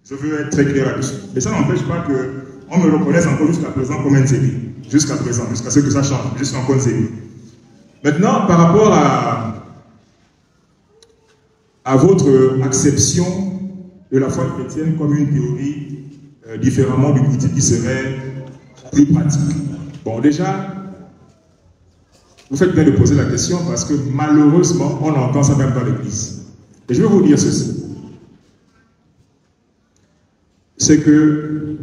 Je veux être très clair là-dessus. Mais ça n'empêche pas qu'on me reconnaisse encore jusqu'à présent comme un Nzébi. Jusqu'à présent, jusqu'à ce que ça change, jusqu'à encore Nzébi. Maintenant, par rapport à votre acception de la foi chrétienne comme une théorie différemment du critique qui serait plus pratique. Bon, déjà, vous faites bien de poser la question parce que malheureusement, on entend ça même dans l'Église. Et je vais vous dire ceci. C'est que,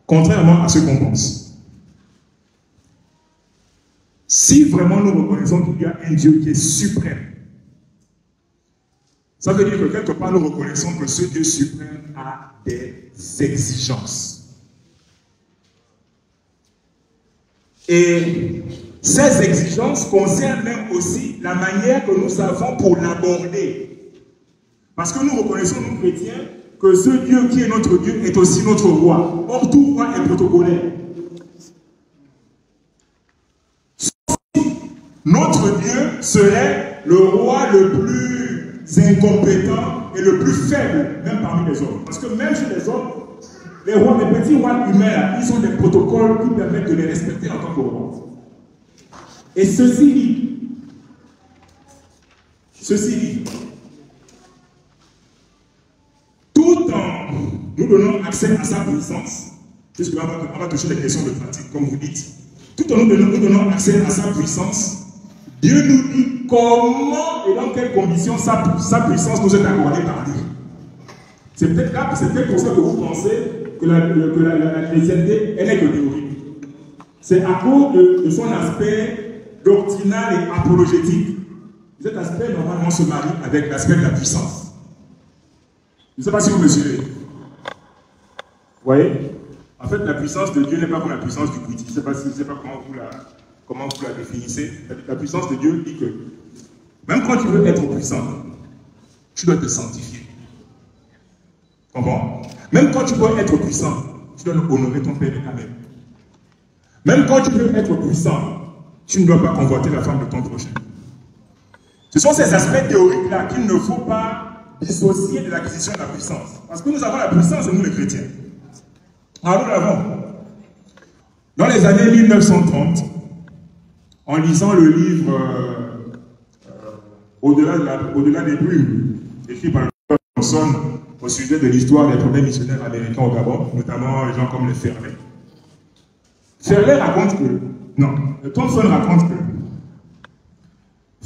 contrairement à ce qu'on pense, si vraiment nous reconnaissons qu'il y a un Dieu qui est suprême, ça veut dire que quelque part nous reconnaissons que ce Dieu suprême a des exigences. Et ces exigences concernent même aussi la manière que nous avons pour l'aborder. Parce que nous reconnaissons, nous chrétiens, que ce Dieu qui est notre Dieu est aussi notre roi. Or, tout roi est protocolaire. Notre Dieu serait le roi le plus incompétent et le plus faible, même parmi les hommes. Parce que même chez les hommes, les rois, les petits rois humains, ils ont des protocoles qui permettent de les respecter en tant que rois. Et ceci dit, tout en nous donnant accès à sa puissance, puisque là on va toucher les questions de pratique, comme vous dites, tout en nous donnant accès à sa puissance, Dieu nous dit comment et dans quelles conditions sa puissance nous est accordée par lui. C'est peut-être pour ça que vous pensez que la chrétienté, elle n'est que théorique. c'est à cause de son aspect doctrinal et apologétique. Cet aspect, normalement, se marie avec l'aspect de la puissance. Je ne sais pas si vous me suivez. Vous voyez? En fait, la puissance de Dieu n'est pas comme la puissance du Bouddhisme. Je ne sais pas comment vous la définissez. La puissance de Dieu dit que même quand tu veux être puissant, tu dois te sanctifier. Comprends? Même quand tu veux être puissant, tu dois honorer ton père et ta mère. Même quand tu veux être puissant, tu ne dois pas convoiter la femme de ton prochain. Ce sont ces aspects théoriques-là qu'il ne faut pas dissocier de l'acquisition de la puissance. Parce que nous avons la puissance, nous les chrétiens. Alors nous l'avons. Dans les années 1930, en lisant le livre Au-delà des brumes, écrit par le Johnson au sujet de l'histoire des premiers missionnaires américains au Gabon, notamment les gens comme les Ferlet. Ferlet raconte que, non, Thompson raconte que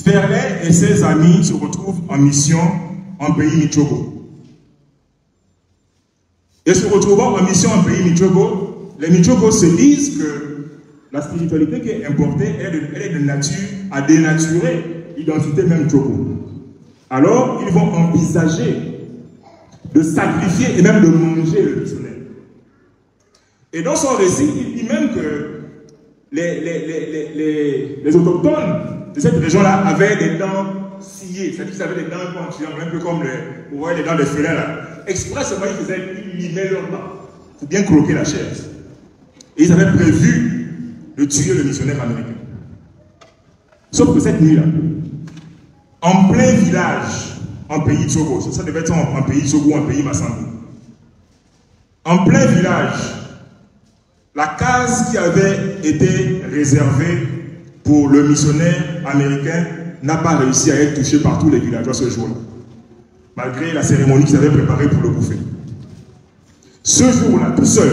Ferlet et ses amis se retrouvent en mission en pays Michogo. Et se retrouvant en mission en pays Michogo, les Michogos se disent que la spiritualité qui est importée, elle est de nature à dénaturer l'identité même Chogo. Alors, ils vont envisager de sacrifier et même de manger le missionnaire. Et dans son récit, il dit même que les autochtones de cette région-là avaient des dents sciées, c'est-à-dire qu'ils avaient des dents pentuantes, un peu comme vous voyez les dents des félins là. Expressement, ils limaient leurs dents pour bien croquer la chair. Et ils avaient prévu de tuer le missionnaire américain. Sauf que cette nuit-là, en plein village, en pays Tsogo, ça devait être en pays Tsogo, en pays Massambi, en plein village, la case qui avait été réservée pour le missionnaire américain n'a pas réussi à être touchée par tous les villageois ce jour-là, malgré la cérémonie qu'ils avaient préparée pour le bouffer. Ce jour-là, tout seul,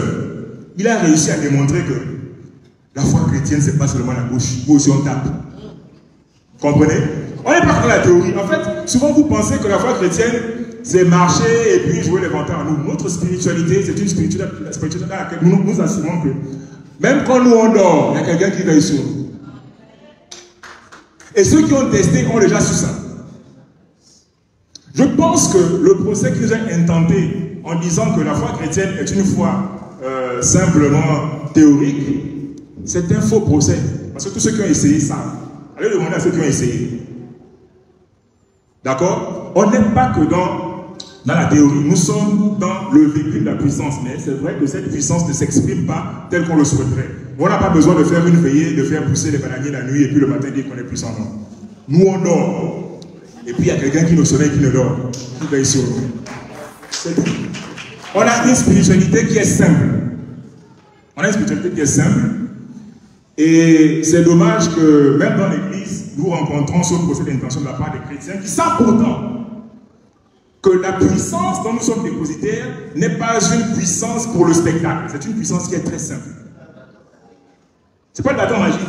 il a réussi à démontrer que la foi chrétienne, ce n'est pas seulement la bouche, nous aussi on tape. Comprenez? On n'est pas dans la théorie. En fait, souvent vous pensez que la foi chrétienne, c'est marcher et puis jouer les vanteurs à nous. Notre spiritualité, c'est une spiritualité à laquelle nous assurons que même quand nous on dort, il y a quelqu'un qui veille sur nous. Et ceux qui ont testé ont déjà su ça. Je pense que le procès qui nous est intenté en disant que la foi chrétienne est une foi simplement théorique, c'est un faux procès. Parce que tous ceux qui ont essayé savent. Allez demander à ceux qui ont essayé. D'accord? On n'est pas que dans la théorie, nous sommes dans le véhicule de la puissance. Mais c'est vrai que cette puissance ne s'exprime pas telle qu'on le souhaiterait. On n'a pas besoin de faire une veillée, de faire pousser les bananiers la nuit et puis le matin dire qu'on est puissant. Non. Nous on dort. Et puis il y a quelqu'un qui nous sommeille qui ne dort. Qui veille sur nous. C'est tout. On a une spiritualité qui est simple. On a une spiritualité qui est simple. Et c'est dommage que même dans l'église, nous rencontrons ce procès d'intention de la part des chrétiens qui savent pourtant que la puissance dont nous sommes dépositaires n'est pas une puissance pour le spectacle. C'est une puissance qui est très simple. Ce n'est pas le bâton magique.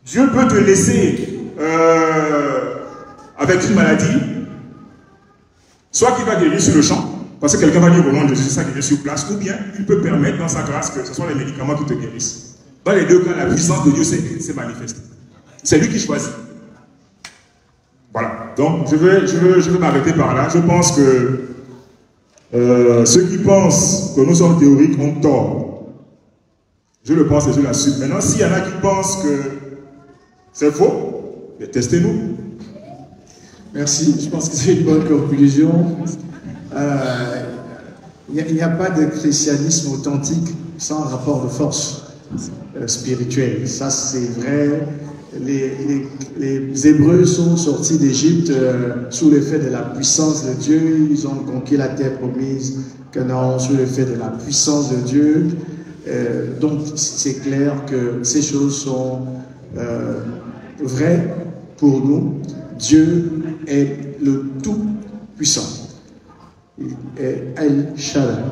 Dieu peut te laisser avec une maladie, soit qu'il va guérir sur le champ, parce que quelqu'un va dire au nom de Jésus, ça guérir sur place, ou bien il peut permettre dans sa grâce que ce soit les médicaments qui te guérissent. Dans les deux cas, la puissance de Dieu s'est manifestée. C'est lui qui choisit. Voilà. Donc, je vais m'arrêter par là. Je pense que ceux qui pensent que nous sommes théoriques ont tort. Je le pense et je l'assume. Maintenant, s'il y en a qui pensent que c'est faux, testez-nous. Merci. Je pense que c'est une bonne conclusion. Il n'y a pas de christianisme authentique sans rapport de force spirituelle. Ça, c'est vrai. Les Hébreux sont sortis d'Égypte sous l'effet de la puissance de Dieu. Ils ont conquis la terre promise, Canaan, sous l'effet de la puissance de Dieu. Donc, c'est clair que ces choses sont vraies pour nous. Dieu est le tout-puissant. Il est El Shaddai.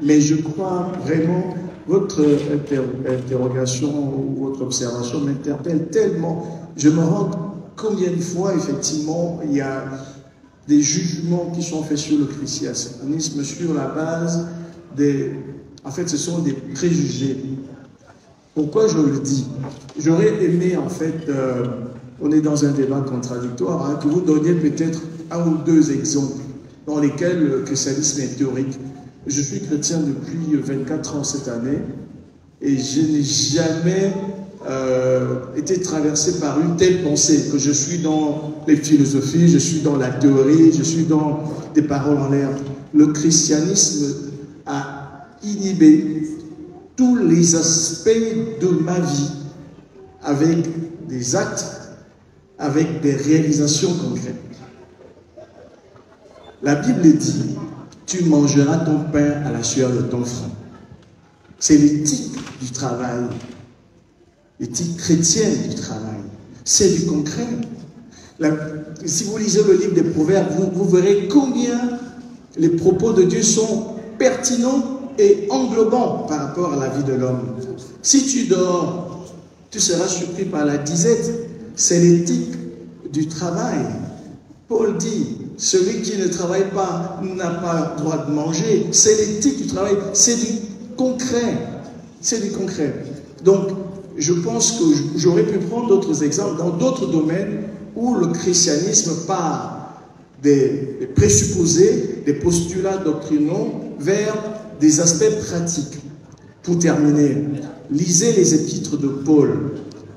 Mais je crois vraiment, votre interrogation ou votre observation m'interpelle tellement. Je me rends combien de fois, effectivement, il y a des jugements qui sont faits sur le christianisme sur la base des En fait, ce sont des préjugés. Pourquoi je le dis? J'aurais aimé, en fait, on est dans un débat contradictoire, hein, que vous donniez peut-être un ou deux exemples dans lesquels le christianisme est théorique. Je suis chrétien depuis 24 ans cette année et je n'ai jamais été traversé par une telle pensée, que je suis dans les philosophies, je suis dans la théorie, je suis dans des paroles en l'air. Le christianisme a inhibé tous les aspects de ma vie avec des actes, avec des réalisations concrètes. La Bible dit, tu mangeras ton pain à la sueur de ton front. C'est l'éthique du travail, l'éthique chrétienne du travail. C'est du concret. Si vous lisez le livre des Proverbes, vous verrez combien les propos de Dieu sont pertinents et englobants par rapport à la vie de l'homme. Si tu dors, tu seras surpris par la disette. C'est l'éthique du travail. Paul dit, celui qui ne travaille pas n'a pas le droit de manger. C'est l'éthique du travail, c'est du concret. C'est du concret. Donc, je pense que j'aurais pu prendre d'autres exemples dans d'autres domaines où le christianisme part des présupposés, des postulats doctrinaux vers des aspects pratiques. Pour terminer, lisez les épîtres de Paul.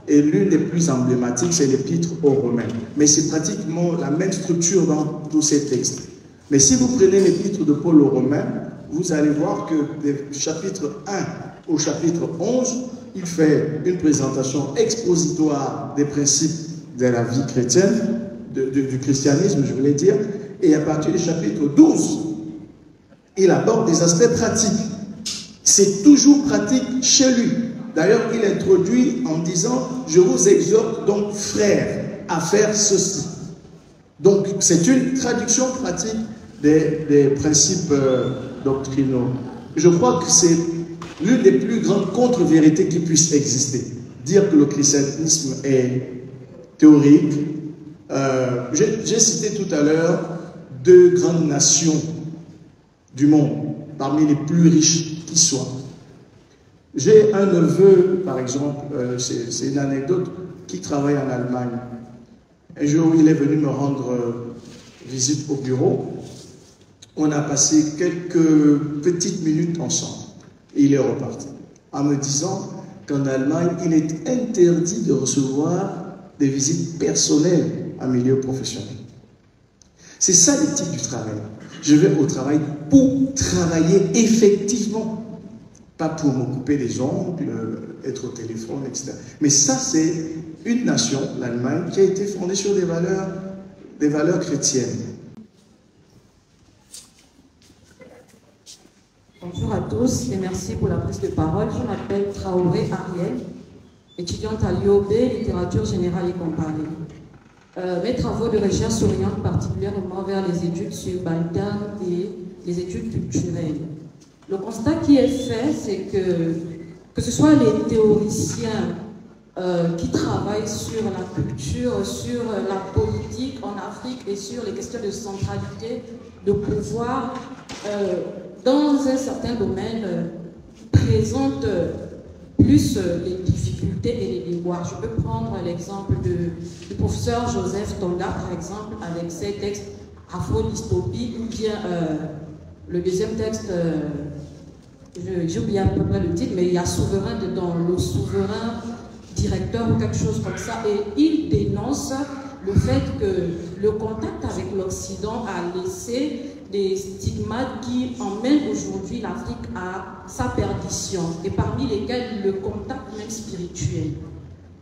Et l'une des plus emblématiques, c'est l'épître aux Romains. Mais c'est pratiquement la même structure dans tous ces textes. Mais si vous prenez l'épître de Paul aux Romains, vous allez voir que du chapitre 1 au chapitre 11, il fait une présentation expositoire des principes de la vie chrétienne, du christianisme, je voulais dire. Et à partir du chapitre 12, il aborde des aspects pratiques. C'est toujours pratique chez lui. D'ailleurs, il introduit en disant « Je vous exhorte donc, frères, à faire ceci ». Donc, c'est une traduction pratique des principes doctrinaux. Je crois que c'est l'une des plus grandes contre-vérités qui puisse exister. Dire que le christianisme est théorique. J'ai cité tout à l'heure 2 grandes nations du monde, parmi les plus riches qui soient. J'ai un neveu, par exemple, c'est une anecdote, qui travaille en Allemagne. Un jour, il est venu me rendre visite au bureau. On a passé quelques petites minutes ensemble. Et il est reparti, en me disant qu'en Allemagne, il est interdit de recevoir des visites personnelles en milieu professionnel. C'est ça l'éthique du travail. Je vais au travail pour travailler effectivement. Pas pour m'occuper des ongles, être au téléphone, etc. Mais ça, c'est une nation, l'Allemagne, qui a été fondée sur des valeurs chrétiennes. Bonjour à tous et merci pour la prise de parole. Je m'appelle Traoré Ariel, étudiante à l'IOB, littérature générale et comparée. Mes travaux de recherche s'orientent particulièrement vers les études sur Balkan et les études culturelles. Le constat qui est fait, c'est que ce soit les théoriciens qui travaillent sur la culture, sur la politique en Afrique et sur les questions de centralité, de pouvoir, dans un certain domaine, présentent plus les difficultés et les déboires. Je peux prendre l'exemple du professeur Joseph Tonda, par exemple, avec ses textes Afro-dystopie, ou bien le deuxième texte, j'ai oublié à peu près le titre, mais il y a souverain dedans, le souverain directeur ou quelque chose comme ça, et il dénonce le fait que le contact avec l'Occident a laissé des stigmates qui emmènent aujourd'hui l'Afrique à sa perdition, et parmi lesquels le contact même spirituel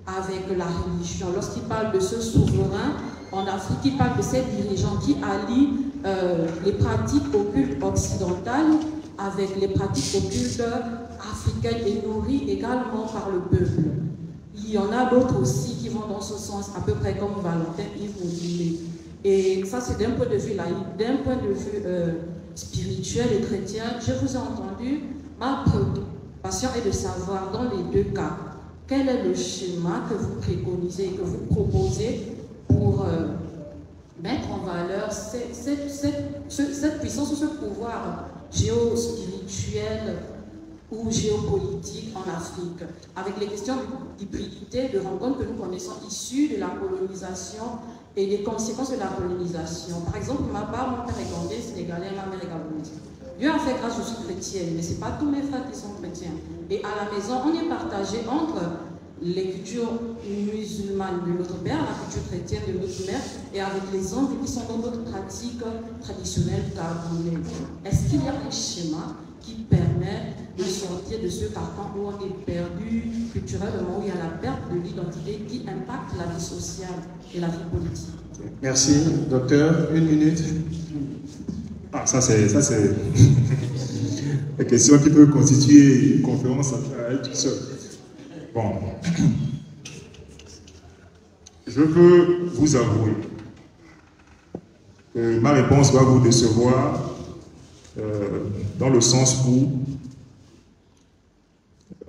avec la religion. Lorsqu'il parle de ce souverain en Afrique, il parle de ces dirigeants qui allient les pratiques occultes occidentales avec les pratiques occultes africaines et nourries également par le peuple. Il y en a d'autres aussi qui vont dans ce sens, à peu près comme Valentin Yves Moudilé. Et ça, c'est d'un point de vue laïque. D'un point de vue spirituel et chrétien, je vous ai entendu, ma préoccupation est de savoir, dans les deux cas, quel est le schéma que vous préconisez, que vous proposez pour mettre en valeur cette puissance ou ce pouvoir géospirituel ou géopolitique en Afrique, avec les questions d'hybridité, de rencontres que nous connaissons issues de la colonisation et des conséquences de la colonisation. Par exemple, pour ma part, mon père est gandais, sénégalais, ma mère est gabonaise. Dieu a fait grâce, je suis chrétienne, mais ce n'est pas tous mes frères qui sont chrétiens. Et à la maison, on est partagé entre les cultures musulmanes de notre père, la culture chrétienne de notre mère, et avec les hommes qui sont dans d'autres pratiques traditionnelles gabonaises. Est-ce qu'il y a un schéma qui permet de sortir de ce carcan où on est perdu culturellement, où il y a la perte de l'identité qui impacte la vie sociale et la vie politique? Merci, docteur. 1 minute. Ah, ça c'est la question qui peut constituer une conférence à elle tout seul. Bon, je veux vous avouer que ma réponse va vous décevoir dans le sens où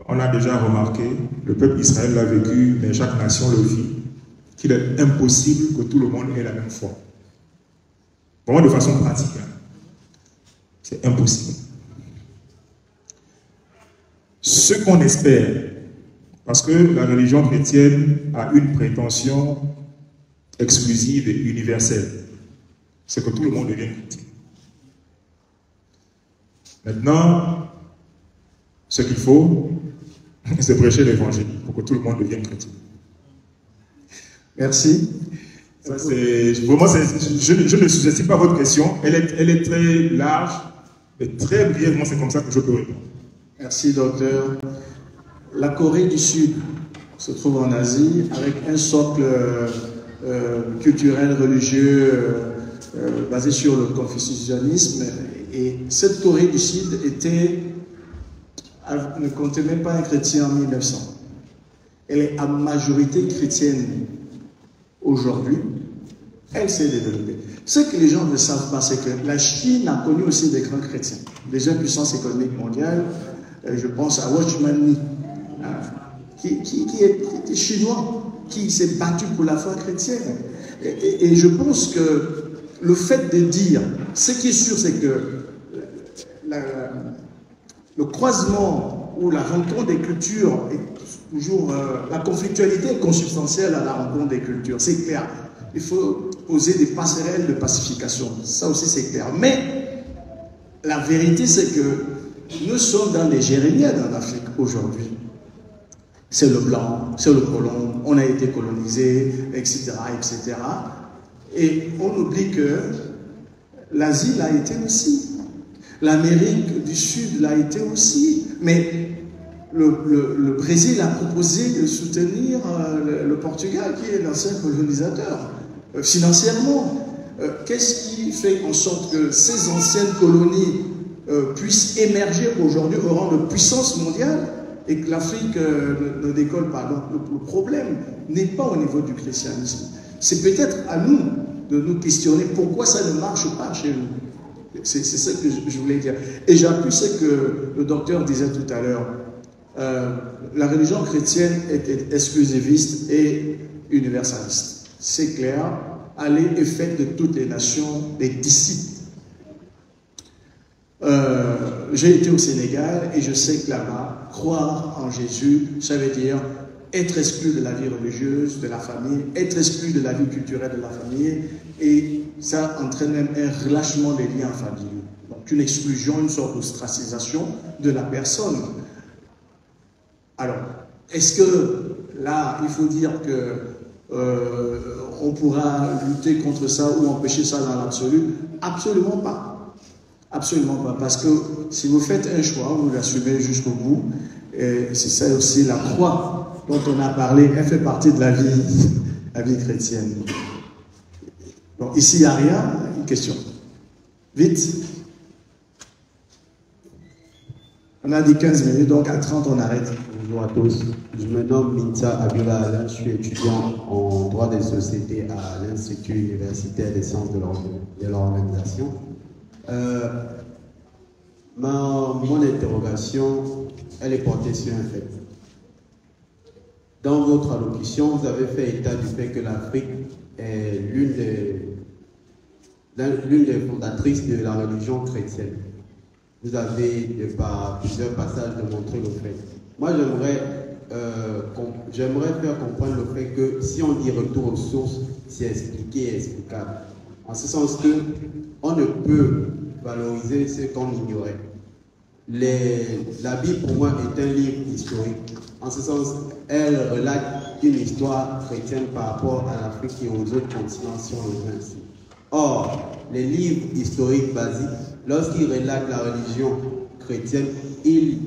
on a déjà remarqué, le peuple d'Israël l'a vécu, mais chaque nation le vit, qu'il est impossible que tout le monde ait la même foi. Vraiment de façon pratique. C'est impossible. Ce qu'on espère, parce que la religion chrétienne a une prétention exclusive et universelle, c'est que tout le monde devienne chrétien. Maintenant, ce qu'il faut, c'est prêcher l'évangile pour que tout le monde devienne chrétien. Merci. Vraiment, je ne sous-estime pas votre question. Elle est très large, mais très brièvement, c'est comme ça que je peux répondre. Merci, docteur. La Corée du Sud se trouve en Asie avec un socle culturel, religieux, basé sur le confucianisme. Et cette Corée du Sud ne comptait même pas un chrétien en 1900. Elle est à majorité chrétienne aujourd'hui. Elle s'est développée. Ce que les gens ne savent pas, c'est que la Chine a connu aussi des grands chrétiens, des puissances économiques mondiales. Je pense à Watchman Nee, qui est chinois, qui s'est battu pour la foi chrétienne. Et je pense que le fait de dire, ce qui est sûr, c'est que le croisement ou la rencontre des cultures est toujours... la conflictualité est consubstantielle à la rencontre des cultures, c'est clair. Il faut poser des passerelles de pacification, ça aussi c'est clair. Mais la vérité, c'est que nous sommes dans les jérémiades en Afrique aujourd'hui. C'est le blanc, c'est le colon, on a été colonisé, etc., etc. Et on oublie que l'Asie l'a été aussi. L'Amérique du Sud l'a été aussi. Mais le Brésil a proposé de soutenir le Portugal, qui est l'ancien colonisateur, financièrement. Qu'est-ce qui fait en sorte que ces anciennes colonies puissent émerger aujourd'hui au rang de puissance mondiale et que l'Afrique ne décolle pas? Donc le problème n'est pas au niveau du christianisme. C'est peut-être à nous de nous questionner pourquoi ça ne marche pas chez nous. C'est ça que je voulais dire. Et j'appuie ce que le docteur disait tout à l'heure. La religion chrétienne est exclusiviste et universaliste. C'est clair. Allez et faites de toutes les nations des disciples. J'ai été au Sénégal et je sais que là-bas, croire en Jésus, ça veut dire être exclu de la vie religieuse, de la famille, être exclu de la vie culturelle de la famille, et ça entraîne même un relâchement des liens familiaux. Donc une exclusion, une sorte d'ostracisation de la personne. Alors, est-ce que là, il faut dire que on pourra lutter contre ça ou empêcher ça dans l'absolu? Absolument pas. Absolument pas. Parce que si vous faites un choix, vous l'assumez jusqu'au bout. Et c'est ça aussi la croix dont on a parlé. Elle fait partie de la vie chrétienne. Donc ici, il n'y a rien. Une question. Vite. On a dit 15 minutes, donc à 30, on arrête. Bonjour à tous. Je me nomme Minta Abila Alain. Je suis étudiant en droit des sociétés à l'Institut universitaire des sciences de l'organisation. Mon interrogation, elle est portée sur un fait. Dans votre allocution, vous avez fait état du fait que l'Afrique est l'une des fondatrices de la religion chrétienne. vous avez, par plusieurs passages, démontré le fait. Moi, j'aimerais faire comprendre le fait que si on dit retour aux sources, c'est expliqué et explicable. En ce sens que on ne peut valoriser ce qu'on ignorait. La Bible, pour moi, est un livre historique. En ce sens, elle relate une histoire chrétienne par rapport à l'Afrique et aux autres continents, si on le veut ainsi. Or, les livres historiques basiques, lorsqu'ils relatent la religion chrétienne, ils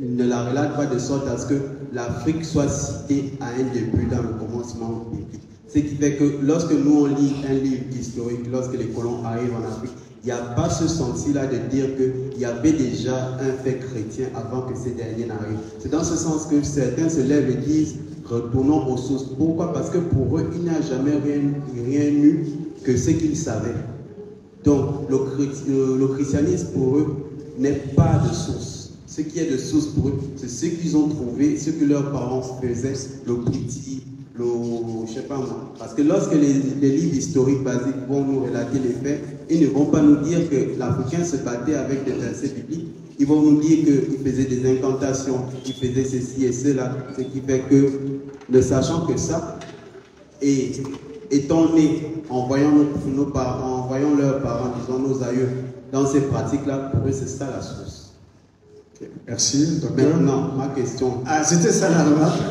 ne la relatent pas de sorte à ce que l'Afrique soit citée à un début dans le commencement biblique. Ce qui fait que lorsque nous on lit un livre historique, lorsque les colons arrivent en Afrique, il n'y a pas ce sens-là de dire qu'il y avait déjà un fait chrétien avant que ces derniers n'arrivent. C'est dans ce sens que certains se lèvent et disent retournons aux sources. Pourquoi? Parce que pour eux, il n'y a jamais rien eu que ce qu'ils savaient. Donc le christianisme pour eux n'est pas de source. Ce qui est de source pour eux, c'est ce qu'ils ont trouvé, ce que leurs parents faisaient, le petit, je sais pas moi. Parce que lorsque les livres historiques basiques vont nous relater les faits, ils ne vont pas nous dire que l'Africain se battait avec des versets bibliques. Ils vont nous dire qu'il faisait des incantations, qu'il faisait ceci et cela. Ce qui fait que, ne sachant que ça, et étant nés en voyant nos parents, en voyant leurs parents, disons nos aïeux, dans ces pratiques-là, pour eux, c'est ça la source. Okay. Merci, docteur. Maintenant, ma question. Ah, c'était ça la remarque.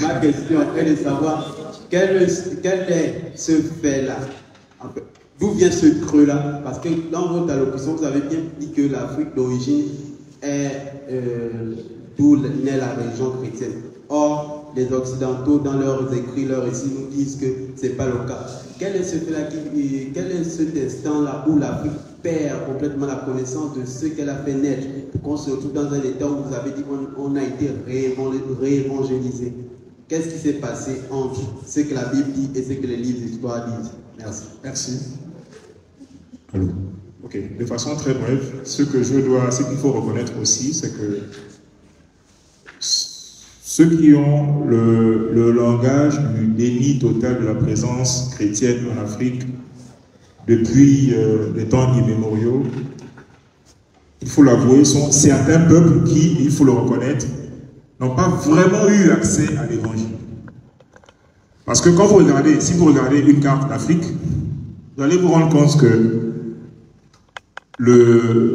Ma question est de savoir quel est ce fait-là. D'où vient ce creux-là? Parce que dans votre allocution, vous avez bien dit que l'Afrique d'origine est d'où naît la religion chrétienne. Or, les Occidentaux, dans leurs écrits, leurs récits, nous disent que ce n'est pas le cas. Quel est ce fait-là, quel est cet instant-là où l'Afrique perd complètement la connaissance de ce qu'elle a fait naître pour qu'on se retrouve dans un état où vous avez dit qu'on a été réévangélisé? Qu'est-ce qui s'est passé entre ce que la Bible dit et ce que les livres d'histoire disent? Merci. Merci. Allô. Ok, de façon très brève, ce qu'il faut reconnaître aussi, c'est que ceux qui ont le langage du déni total de la présence chrétienne en Afrique depuis les temps immémoriaux, il faut l'avouer, sont certains peuples qui, il faut le reconnaître, n'ont pas vraiment eu accès à l'évangile. Parce que quand si vous regardez une carte d'Afrique, vous allez vous rendre compte que le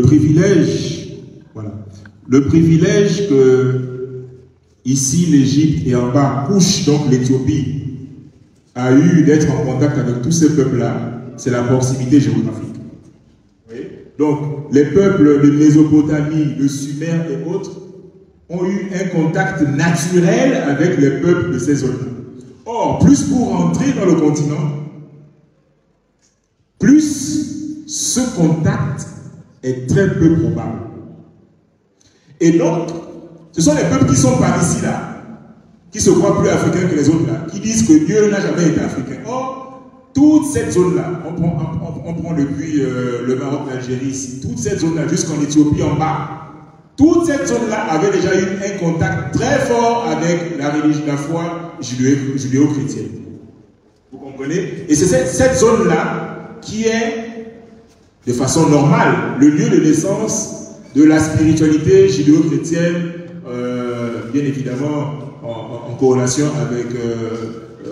privilège que ici l'Égypte et en bas couche, donc l'Éthiopie, a eu d'être en contact avec tous ces peuples-là, c'est la proximité géographique. Oui. Donc, les peuples de Mésopotamie, de Sumer et autres ont eu un contact naturel avec les peuples de ces zones-là. Or, plus pour entrer dans le continent, plus ce contact est très peu probable. Et donc, ce sont les peuples qui sont par ici là, qui se croient plus africains que les autres là, qui disent que Dieu n'a jamais été africain. Or, toute cette zone-là, on prend depuis le Maroc, l'Algérie ici, toute cette zone-là, jusqu'en Éthiopie en bas, toute cette zone-là avait déjà eu un contact très fort avec la religion, la foi judéo-chrétienne. Vous comprenez? Et c'est cette zone-là qui est, de façon normale, le lieu de naissance de la spiritualité judéo-chrétienne, bien évidemment en corrélation avec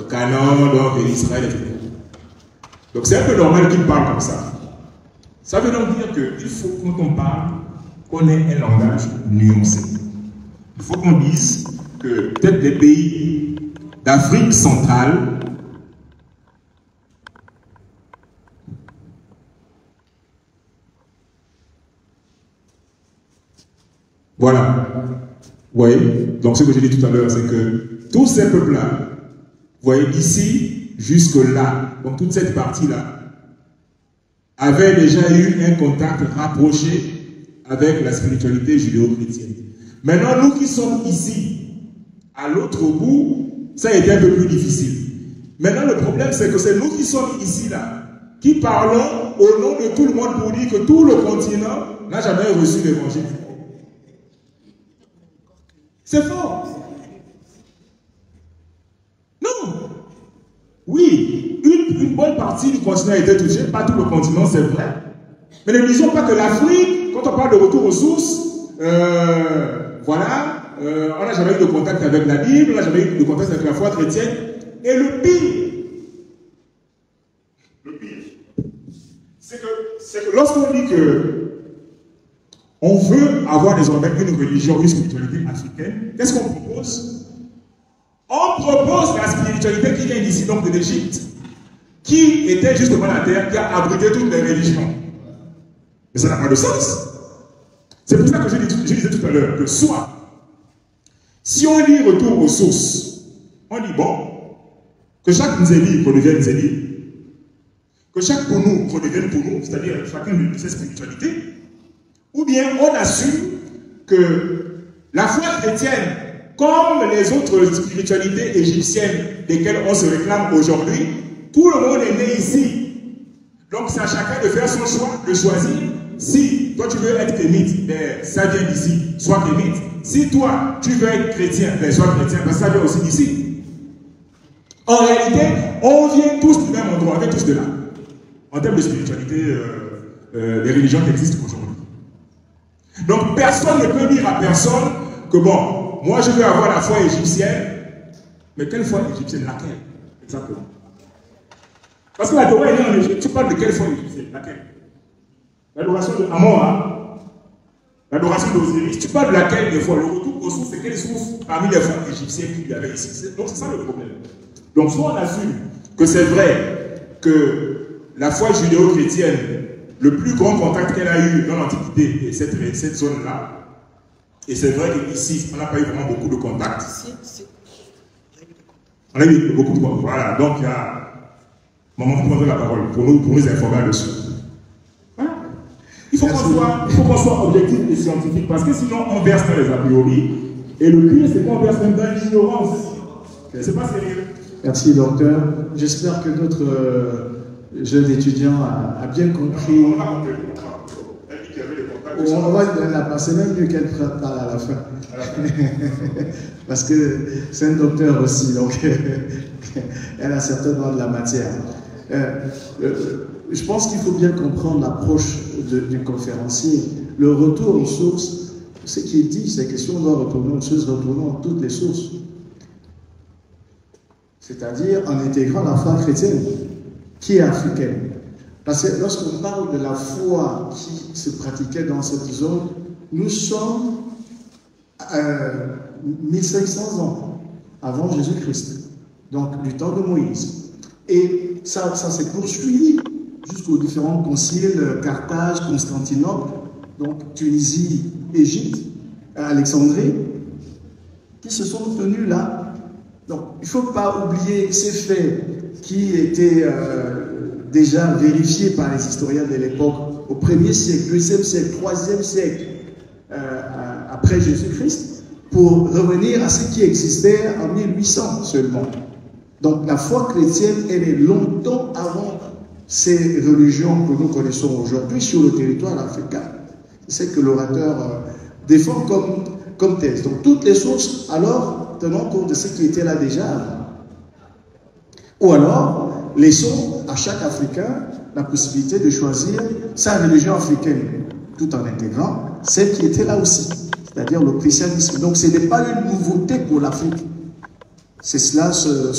Canaan, donc Israël, etc. Donc c'est un peu normal qu'il parle comme ça. Ça veut donc dire qu'il faut, quand on parle, qu'on ait un langage nuancé. Il faut qu'on dise que peut-être les pays d'Afrique centrale voilà. Vous voyez? Donc ce que j'ai dit tout à l'heure, c'est que tous ces peuples-là, vous voyez, d'ici jusque-là, donc toute cette partie-là, avaient déjà eu un contact rapproché avec la spiritualité judéo-chrétienne. Maintenant, nous qui sommes ici, à l'autre bout, ça a été un peu plus difficile. Maintenant, le problème, c'est que c'est nous qui sommes ici, là, qui parlons au nom de tout le monde pour dire que tout le continent n'a jamais reçu l'évangile. C'est fort. Non. Oui, une bonne partie du continent a été touchée, pas tout le continent, c'est vrai. Mais ne disons pas que l'Afrique, quand on parle de retour aux sources, voilà, on n'a jamais eu de contact avec la Bible, on n'a jamais eu de contact avec la foi chrétienne. Et le pire, c'est que lorsqu'on dit que on veut avoir désormais une religion, une spiritualité africaine, qu'est-ce qu'on propose? On propose la spiritualité qui vient d'ici, donc de l'Égypte, qui était justement la terre qui a abrité toutes les religions. Mais ça n'a pas de sens. C'est pour ça que je disais tout à l'heure que soit, si on dit retour aux sources, on dit bon, que chaque Nzéli redevienne Nzéli, que chaque Pounou redevienne Pounou, c'est-à-dire chacun de ses spiritualités, ou bien on assume que la foi chrétienne, comme les autres spiritualités égyptiennes desquelles on se réclame aujourd'hui, tout le monde est né ici. Donc c'est à chacun de faire son choix, de choisir. Si toi tu veux être kémite, ben, ça vient d'ici, sois kémite. Si toi tu veux être chrétien, ben, sois chrétien, ben, ça vient aussi d'ici. En réalité, on vient tous du même endroit, on vient tous de là. En termes de spiritualité, les religions qui existent aujourd'hui. Donc personne ne peut dire à personne que bon, moi je veux avoir la foi égyptienne, mais quelle foi égyptienne? Laquelle? Exactement. Parce que la Torah est née en Égypte, tu parles de quelle foi égyptienne? Laquelle? L'adoration de Amon, l'adoration d'Osiris, tu parles de laquelle des fois? Le retour aux sources, c'est quelle source parmi les fois égyptiennes qu'il y avait ici? Donc c'est ça le problème. Donc soit on assume que c'est vrai que la foi judéo-chrétienne, le plus grand contact qu'elle a eu dans l'Antiquité, et cette zone-là, et c'est vrai qu'ici, on n'a pas eu vraiment beaucoup de contacts. On a eu beaucoup de contacts. Voilà, donc il y a maman qui prendrait la parole pour nous informer là-dessus. Voilà. Il faut qu'on soit objectif et scientifique, parce que sinon on verse dans les a priori, et le pire c'est qu'on verse même dans l'ignorance. C'est pas sérieux. Merci docteur. J'espère que notre jeune étudiant a bien compris. On va la passer, même mieux qu'elle parle à la fin. Parce que c'est un docteur aussi, donc elle a certainement de la matière. Je pense qu'il faut bien comprendre l'approche du conférencier. Le retour aux sources, ce qui est dit, c'est que si on doit retourner aux sources, retournons à toutes les sources. C'est-à-dire en intégrant la foi chrétienne, qui est africaine. Parce que lorsqu'on parle de la foi qui se pratiquait dans cette zone, nous sommes 1500 ans avant Jésus-Christ, donc du temps de Moïse. Et ça s'est poursuivi jusqu'aux différents conciles, Carthage, Constantinople, donc Tunisie, Égypte, Alexandrie, qui se sont tenus là. Donc il ne faut pas oublier ces faits qui étaient déjà vérifiés par les historiens de l'époque, au 1er siècle, 2e siècle, 3e siècle après Jésus-Christ, pour revenir à ce qui existait en 1800 seulement. Donc la foi chrétienne, elle est longtemps avant ces religions que nous connaissons aujourd'hui sur le territoire africain. C'est ce que l'orateur défend comme thèse. Donc toutes les sources, alors, tenons compte de ce qui était là déjà. Ou alors, laissons à chaque Africain la possibilité de choisir sa religion africaine, tout en intégrant celle qui était là aussi, c'est-à-dire le christianisme. Donc ce n'est pas une nouveauté pour l'Afrique. C'est cela son